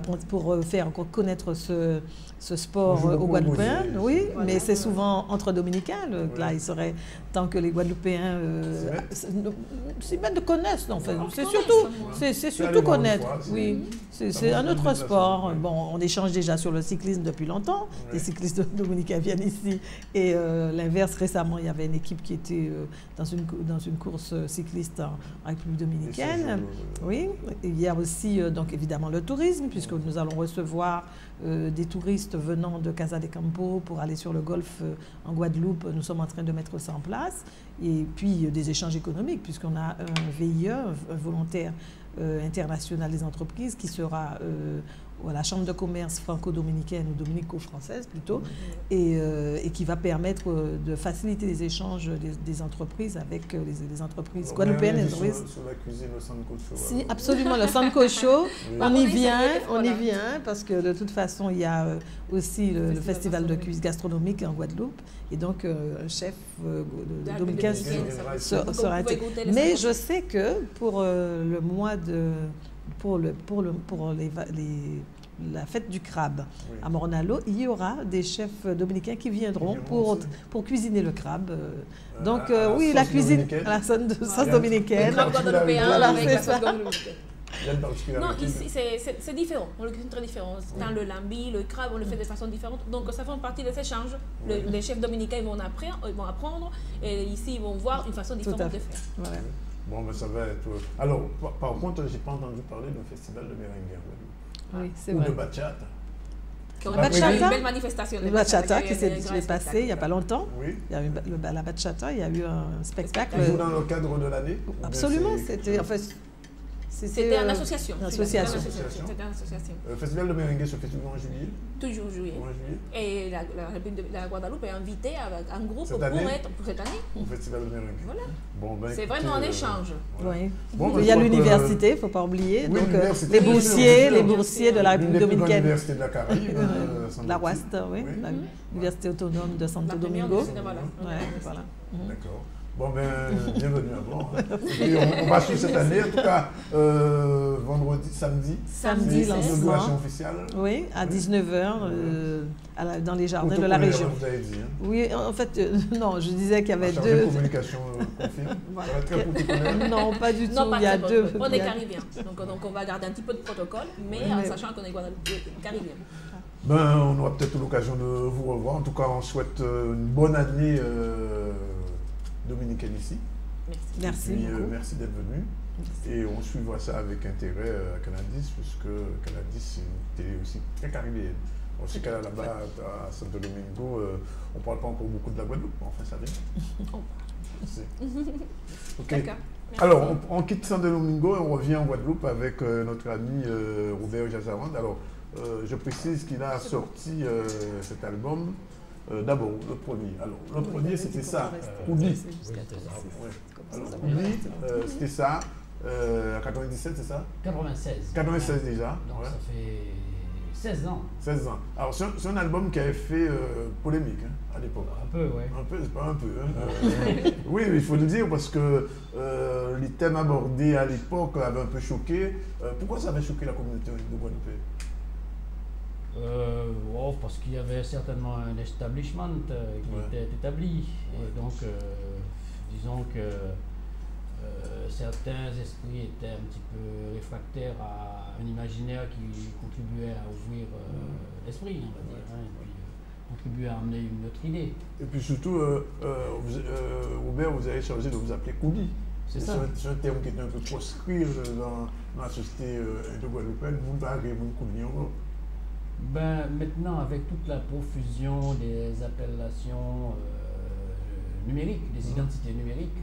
faire encore connaître ce sport On joue aux beaucoup au Guadeloupéens. Guadeloupéenne, oui, mais c'est souvent entre Dominicains. Là, il serait tant que les Guadeloupéens s'y mettent de connaissent. En fait. C'est surtout connaître. Oui, c'est un autre sport. Bon, on échange déjà sur le cyclisme depuis longtemps. Les cyclistes dominicains viennent ici. Et l'inverse, récemment, il y avait une équipe qui était dans une course cycliste en République dominicaine. Oui, il y a aussi, donc évidemment, le tourisme, puisque nous allons recevoir des touristes venant de Casa de Campo pour aller sur le golfe en Guadeloupe. Nous sommes en train de mettre ça en place. Et puis des échanges économiques, puisqu'on a un VIE, un volontaire international des entreprises, qui sera à la Chambre de commerce franco-dominicaine ou dominico-française plutôt, et qui va permettre de faciliter les échanges des entreprises avec les entreprises guadeloupéennes. Sur la cuisine au Sanco Show. Si, absolument, le Sanco Show, on y vient, parce que de toute façon, il y a aussi le festival de cuisine gastronomique en Guadeloupe, et donc un chef dominicain sera intégré. Mais je sais que pour le mois de... Pour la fête du crabe à Mornalo, il y aura des chefs dominicains qui viendront pour cuisiner le crabe. Donc oui, la cuisine à la sauce dominicaine. Le crabe guadeloupéen avec la sauce dominicaine. Non, ici c'est différent, on le cuisine très différent. Dans le lambi, le crabe, on le fait de façon différente. Donc ça fait partie des échanges. Les chefs dominicains ils vont apprendre et ici ils vont voir une façon différente de faire. Voilà. Bon, mais ça va être... Alors, par contre, je n'ai pas entendu parler d'un festival de merengue. Oui, c'est vrai. Ou de bachata. Une belle manifestation. Le bachata qui s'est passé il n'y a pas longtemps. Oui. Il y a eu la bachata, il y a eu un spectacle. Toujours dans le cadre de l'année? Absolument, c'était... En fait, c'était une association. C'était une association. Le festival de merengue se fait toujours en juillet? Toujours en juillet. Et la Guadeloupe est invitée avec un groupe pour cette année. Au festival de merengue. Voilà. Bon, ben, c'est vraiment un échange. Voilà. Oui. Bon, il y a l'université, il ne faut pas oublier. Oui, donc, les boursiers de la République dominicaine. L'université de la Caraïbe. La UAST, oui. L'université autonome de Santo Domingo. Voilà. D'accord. Bon, ben, bienvenue à bord. Et on va suivre cette année, en tout cas, samedi, l'inauguration officielle. Oui, à 19h, dans les jardins de la région. Vous avez dit, hein. Oui, en fait, non, je disais qu'il y avait deux... deux... communication confirme. Ça va être très protocolaire. Non, pas du tout, non, il y a deux... On est caribien, donc on va garder un petit peu de protocole, mais en sachant qu'on est caribien. Ben, on aura peut-être l'occasion de vous revoir. En tout cas, on souhaite une bonne année dominicaine ici. Merci. Et puis, merci d'être venu. Et on suivra ça avec intérêt à Canadis, puisque Canadis, c'est une télé aussi très caribéenne. On sait qu'à là-bas, à Santo Domingo, on ne parle pas encore beaucoup de la Guadeloupe, mais enfin, ça vient. Ok. Alors, on quitte Santo Domingo et on revient en Guadeloupe avec notre ami Robert Jazarand. Alors, je précise qu'il a sorti cet album. D'abord, le premier. Alors, le premier, c'était ça, Oubli. Alors, Oubli, c'était ça, à 97, c'est ça? 96. 96 déjà. Donc, ça fait 16 ans. 16 ans. Alors, c'est un album qui avait fait polémique à l'époque. Un peu, oui. Un peu, c'est pas un peu. Hein. Oui, il faut le dire parce que les thèmes abordés à l'époque avaient un peu choqué. Pourquoi ça avait choqué la communauté de Guadeloupe? Parce qu'il y avait certainement un establishment qui était établi. Et donc, disons que certains esprits étaient un petit peu réfractaires à un imaginaire qui contribuait à ouvrir l'esprit, on va dire, hein, et puis contribuait à amener une autre idée. Et puis surtout, Robert, vous avez changé de vous appeler Kouli. C'est ça. C'est un terme qui est un peu proscrit dans la société de Guadeloupe. Vous ne parlez pas de Kouli. Ben, maintenant, avec toute la profusion des appellations numériques, des identités numériques,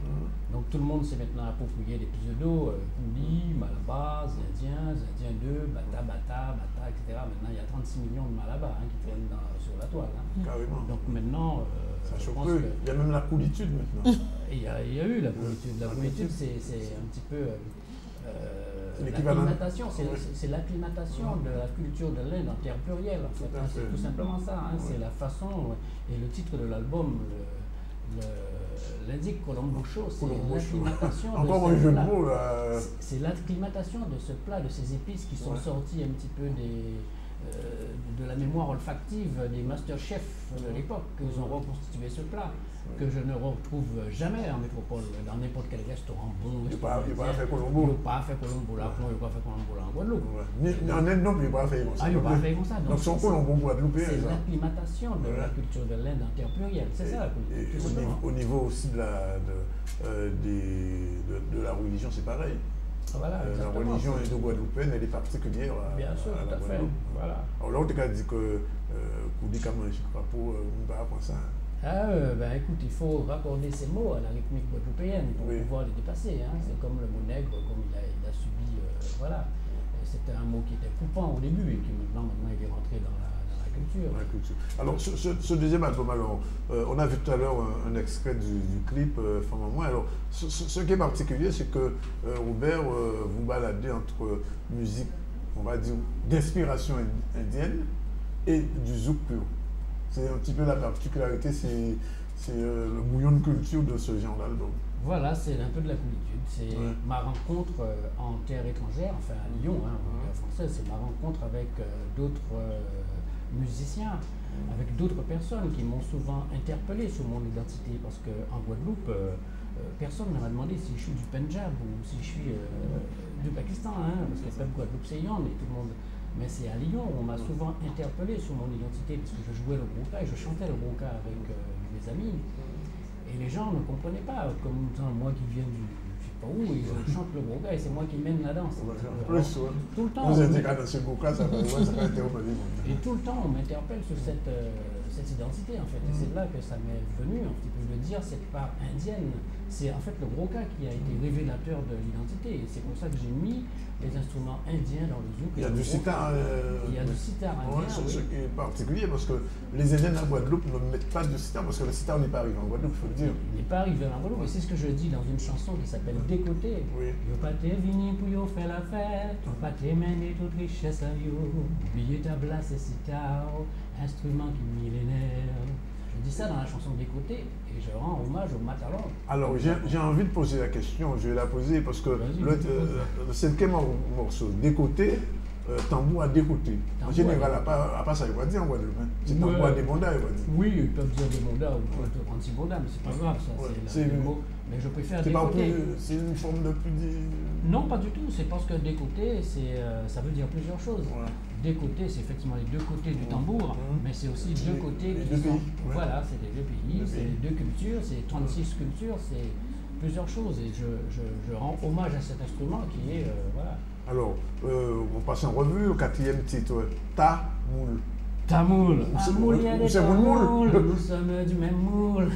donc tout le monde s'est maintenant approprié des pseudos, Kouli, Malabar, Zindien, Zindien 2, Bata, Bata, Bata, etc. Maintenant, il y a 36 millions de Malabar qui traînent sur la toile. Hein. Carrément. Donc maintenant, ça choque peu. Il y a même la coolitude maintenant. Il y a eu la coolitude. La coolitude, c'est un petit peu... l'acclimatation, c'est l'acclimatation de la culture de l'Inde en termes pluriels, en fait. C'est tout simplement ça. Hein. C'est la façon, et le titre de l'album l'indique, Colombo-Chaud, c'est l'acclimatation encore un jeu de mots là. C'est l'acclimatation de ce plat, de ces épices qui sont sorties un petit peu de la mémoire olfactive des masterchefs de l'époque. Ils ont reconstitué ce plat que je ne retrouve jamais en métropole, dans n'importe quel restaurant bon. Il n'a pas fait Colombo. Il n'a pas fait Colombo là, il n'a pas fait Colombo là en Guadeloupe. En Inde non plus, il n'a pas fait comme ça. Ah, il n'a pas fait comme ça. Donc son Colombo guadeloupéen. C'est l'acclimatation de la culture de l'Inde en terre plurielle, c'est ça. Au niveau aussi de la religion, c'est pareil. Voilà, la religion indo-guadeloupéenne, elle est particulière à bien sûr, à la tout à fait. Voilà. Alors là, on t'a dit que Koudi Kamanchi Crapaud, on ne va pas ça. Ben écoute, il faut raccorder ces mots à la rythmique guadeloupéenne pour pouvoir les dépasser. Hein. C'est comme le mot nègre, comme il a subi, voilà. C'était un mot qui était coupant au début et qui maintenant il est rentré dans la culture. Alors, ce deuxième album, alors, on a vu tout à l'heure un extrait du clip Femme à moi. Alors, ce qui est particulier, c'est que Robert, vous baladez entre musique, on va dire, d'inspiration indienne et du zouk pur. C'est un petit peu la particularité, c'est le bouillon de culture de ce genre d'album. Voilà, c'est un peu de la coolitude. C'est ma rencontre en terre étrangère, enfin à Lyon, hein, en terre française, c'est ma rencontre avec d'autres musiciens, avec d'autres personnes qui m'ont souvent interpellé sur mon identité, parce qu'en Guadeloupe, personne ne m'a demandé si je suis du Punjab ou si je suis du Pakistan, hein, parce que c'est pas de Guadeloupe, c'est Yon, et tout le monde. Mais c'est à Lyon où on m'a souvent interpellé sur mon identité, parce que je jouais le broca et je chantais le broca avec mes amis. Et les gens ne comprenaient pas, comme moi qui viens du je sais pas où, et je chante le broca et c'est moi qui mène la danse. Tout le temps. Vous êtes dans ce broca, ça va être et tout le temps, on m'interpelle sur cette identité, en fait. Et c'est là que ça m'est venu, un petit peu de dire cette part indienne. C'est en fait le broca qui a été révélateur de l'identité. Et c'est pour ça que j'ai mis les instruments indiens dans le zouk. Il y a du sitar. Il y a du sitar indien. Ce qui est particulier, parce que les Indiens en Guadeloupe ne mettent pas de sitar, parce que le sitar n'est pas arrivé en Guadeloupe, il faut le dire. Il n'est pas arrivé en Guadeloupe, et c'est ce que je dis dans une chanson qui s'appelle Décoté. Yo pas t'es venu pour yo faire la fête, yo pas t'es mené toute richesse à yo. Oubliez ta place et sitar, instrument qui millénaire. Je dis ça dans la chanson Décoté et je rends hommage au Matalon. Alors j'ai envie de poser la question, je vais la poser parce que le cinquième morceau, Décoté, tambour à décoté. En général, à part ça, il va dire en Guadeloupe. C'est tambour à débonda, il va dire. Oui, ils peuvent dire débonda ou 36 bonda, mais c'est pas grave, ça. C'est le mot. Mais je préfère décoté. C'est une forme de plus. Non, pas du tout. C'est parce que décoté, ça veut dire plusieurs choses. Décoté, c'est effectivement les deux côtés du tambour, mais c'est aussi deux côtés qui sont. Voilà, c'est les deux pays, c'est deux cultures, c'est 36 cultures, c'est plusieurs choses. Et je rends hommage à cet instrument qui est. Voilà. Alors, on passe en revue au quatrième titre, Tamoul. Tamoul. C'est moule. Nous sommes du même moule.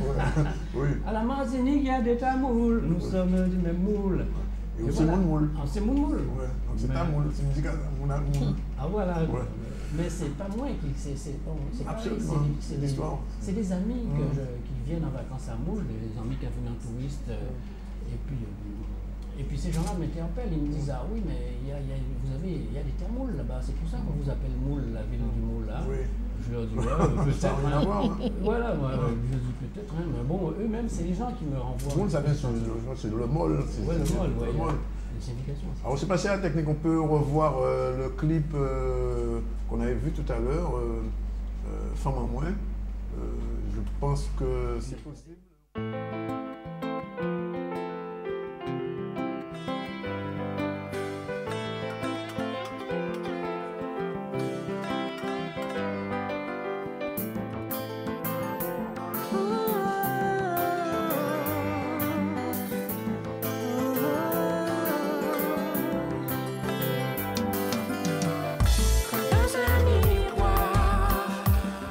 Oui. À la Martinique, il y a des tamouls. Nous sommes du même moule. Et c'est moule. C'est moule. C'est tamoul, c'est musique moule. Ah voilà. Mais c'est pas moi qui. Absolument. C'est l'histoire. C'est des amis qui viennent en vacances à Moule, des amis qui viennent en touriste. Et puis ces gens-là m'interpellent, ils me disent ah oui mais il y a des tamouls là-bas, c'est pour ça qu'on vous appelle Moule, la ville du Moule là. Oui. Je leur dis ouais, peut-être. Voilà, moi je dis peut-être, hein, mais bon eux-mêmes c'est les gens qui me renvoient. Moule ça vient c'est le mol. Ouais le mol, les significations. Alors c'est passé à la technique, on peut revoir le clip qu'on avait vu tout à l'heure, Femme en moins. Je pense que c'est possible.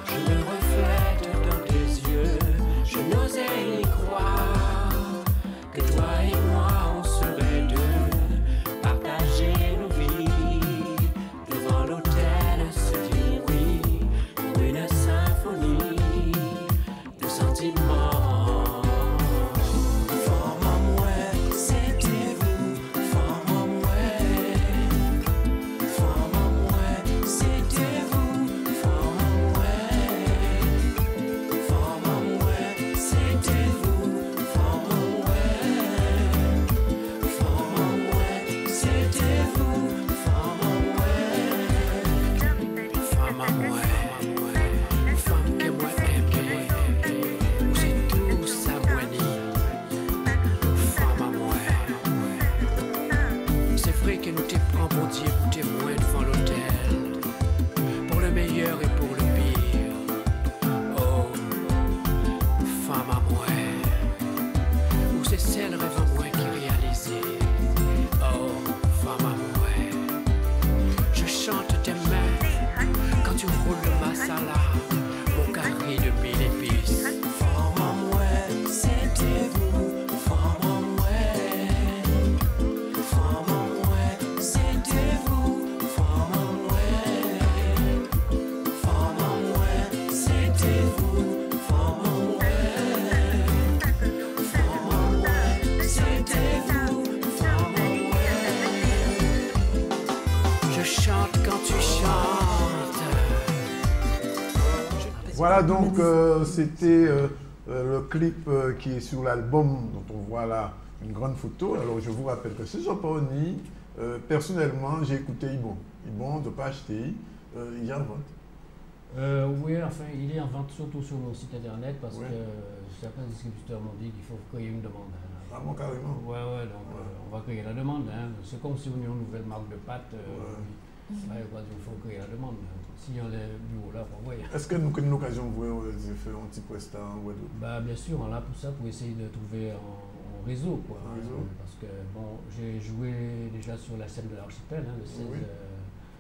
Je me reflète dans tes yeux, je n'osais y croire. vrai que nous te prend pour Dieu témoin devant l'autel, pour le meilleur et pour le pire. Oh, femme à moi, ou c'est celle rêve à moi qui réalisait. Oh, femme à moi, je chante tes mains quand tu roules le masala, mon carré de mille épices. Femme à moi, c'était vous, femme à moi. Femme à moi, c'était vous, femme à moi. Femme à moi, c'était vous, femme à moi. Femme à moi, c'était vous, femme à moi. Je chante quand tu chantes. Voilà donc c'était le clip qui est sur l'album dont on voit là une grande photo. Alors je vous rappelle que ce Soponi, personnellement j'ai écouté Ibon de Page TI, il y a en vente. Oui, enfin il est en vente surtout sur nos sites internet parce Ouais. que certains distributeurs m'ont dit qu'il faut créer une demande. Vraiment carrément. Ouais, donc on va créer la demande. C'est comme si on a une nouvelle marque de pâtes. Il faut créer la demande. Si on a le bureau là, on va voir. Est-ce que nous avons l'occasion de voir faire un petit prestat en Guadeloupe? Bah, bien sûr, on est là pour ça, pour essayer de trouver en réseau. Quoi, En réseau. Parce que bon, j'ai joué déjà sur la scène de l'Archipel, le 16. Oui.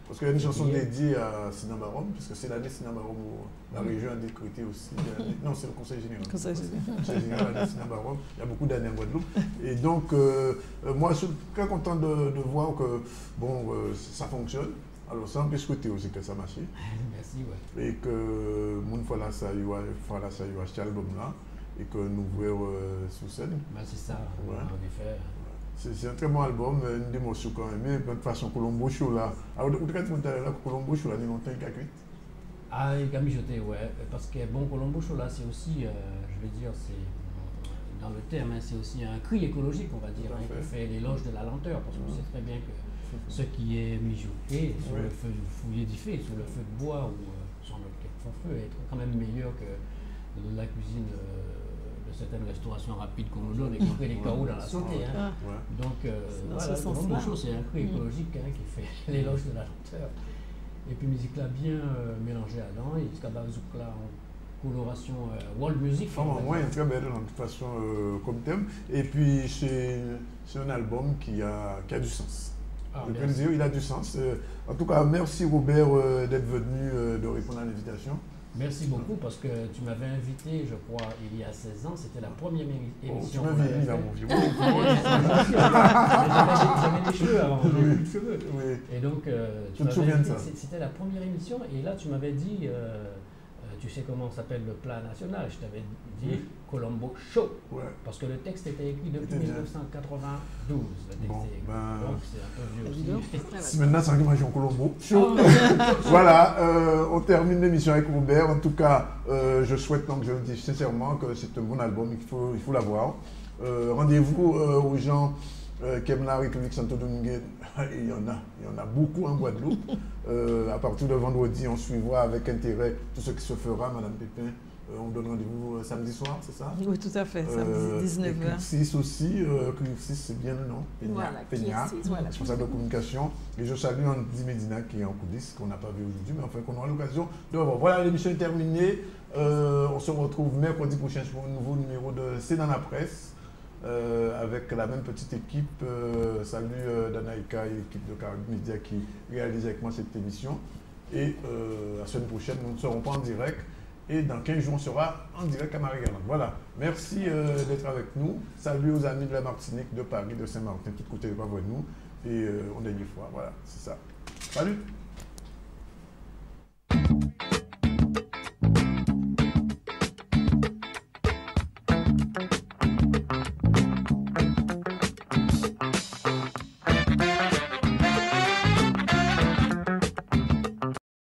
Parce qu'il y a une chanson février. dédiée à Sinamarom, puisque c'est l'année Sinamarom où la région a décrété aussi. Non, c'est le Conseil général. Conseil général. Le Conseil général a dit Sinamarom. Il y a beaucoup d'années en Guadeloupe. Et donc, moi, je suis très content de voir que bon, ça fonctionne. Alors, ça, on peut souhaiter aussi que ça marche. Merci, ouais. Et que mon fois ça y a acheté l'album là. Et que nous voyons sur scène. Bah, c'est ça, on Ouais. a envie de faire. C'est un très bon album, une démotion quand même. Mais de toute façon, Colombo Show là. Alors, vous avez dit là, Colombo Show là, il y a longtemps qu'il a cuit. Ah, il a mijoté, ouais. Parce que bon, Colombo Show là, c'est aussi, je veux dire, c'est dans le terme, c'est aussi un cri écologique, on va dire, Tout à fait. qui fait l'éloge de la lenteur. Parce qu'on sait très bien que ce qui est mijoté sur le feu fouillédifé, sur le feu de bois ou sur notre feu, est quand même meilleur que la cuisine de certaines restaurations rapides qu'on nous donne et qui fait des chaos dans la santé. Hein. Donc, dans voilà, ce Colombo sens-là. Show, c'est un cri écologique qui fait l'éloge de la lenteur. Et puis musique là bien mélangée à dents, et jusqu'à Bazouk là en coloration world music. Vraiment, moi, une très belle de toute façon comme thème. Et puis, c'est un album qui a du sens. Je peux le dire, il a du sens. En tout cas, merci Robert d'être venu, de répondre à l'invitation. Merci beaucoup parce que tu m'avais invité, je crois, il y a 16 ans. C'était la première émission. Tu m'as vieilli là, mon vieux. J'avais des cheveux avant, j'avais plus de cheveux. Oui. Et donc, tu te souviens de ça? C'était la première émission et là, tu m'avais dit, tu sais comment s'appelle le plat national, je t'avais dit Colombo Show. Ouais. Parce que le texte était écrit depuis 1992. Le texte Bon, est écrit. ben, Donc c'est un peu vieux aussi. Si maintenant c'est un en Colombo. Show. Voilà, on termine l'émission avec Robert. En tout cas, je souhaite donc, je le dis sincèrement, que c'est un bon album, il faut l'avoir. Rendez-vous aux gens qui aiment la République Santo Domingue. Il y en a beaucoup en Guadeloupe. À partir de vendredi, on suivra avec intérêt tout ce qui se fera, Madame Pépin. On donne rendez-vous samedi soir, c'est ça? Oui, tout à fait, samedi 19h. 6 aussi, Cliff 6, c'est bien le nom. Peña, voilà. responsable de communication. Et je salue Andy Medina qui est en coulisses, qu'on n'a pas vu aujourd'hui, mais enfin qu'on aura l'occasion de revoir. Voilà, l'émission est terminée. On se retrouve mercredi prochain pour un nouveau numéro de C'est dans la presse. Avec la même petite équipe. Salut Danaïka et l'équipe de Caraïbes Média qui réalise avec moi cette émission. Et la semaine prochaine, nous ne serons pas en direct. Et dans 15 jours, on sera en direct à Marie-Galante. Voilà. Merci d'être avec nous. Salut aux amis de la Martinique, de Paris, de Saint-Martin, tout côté de nous. Et on est une fois. Voilà, c'est ça. Salut!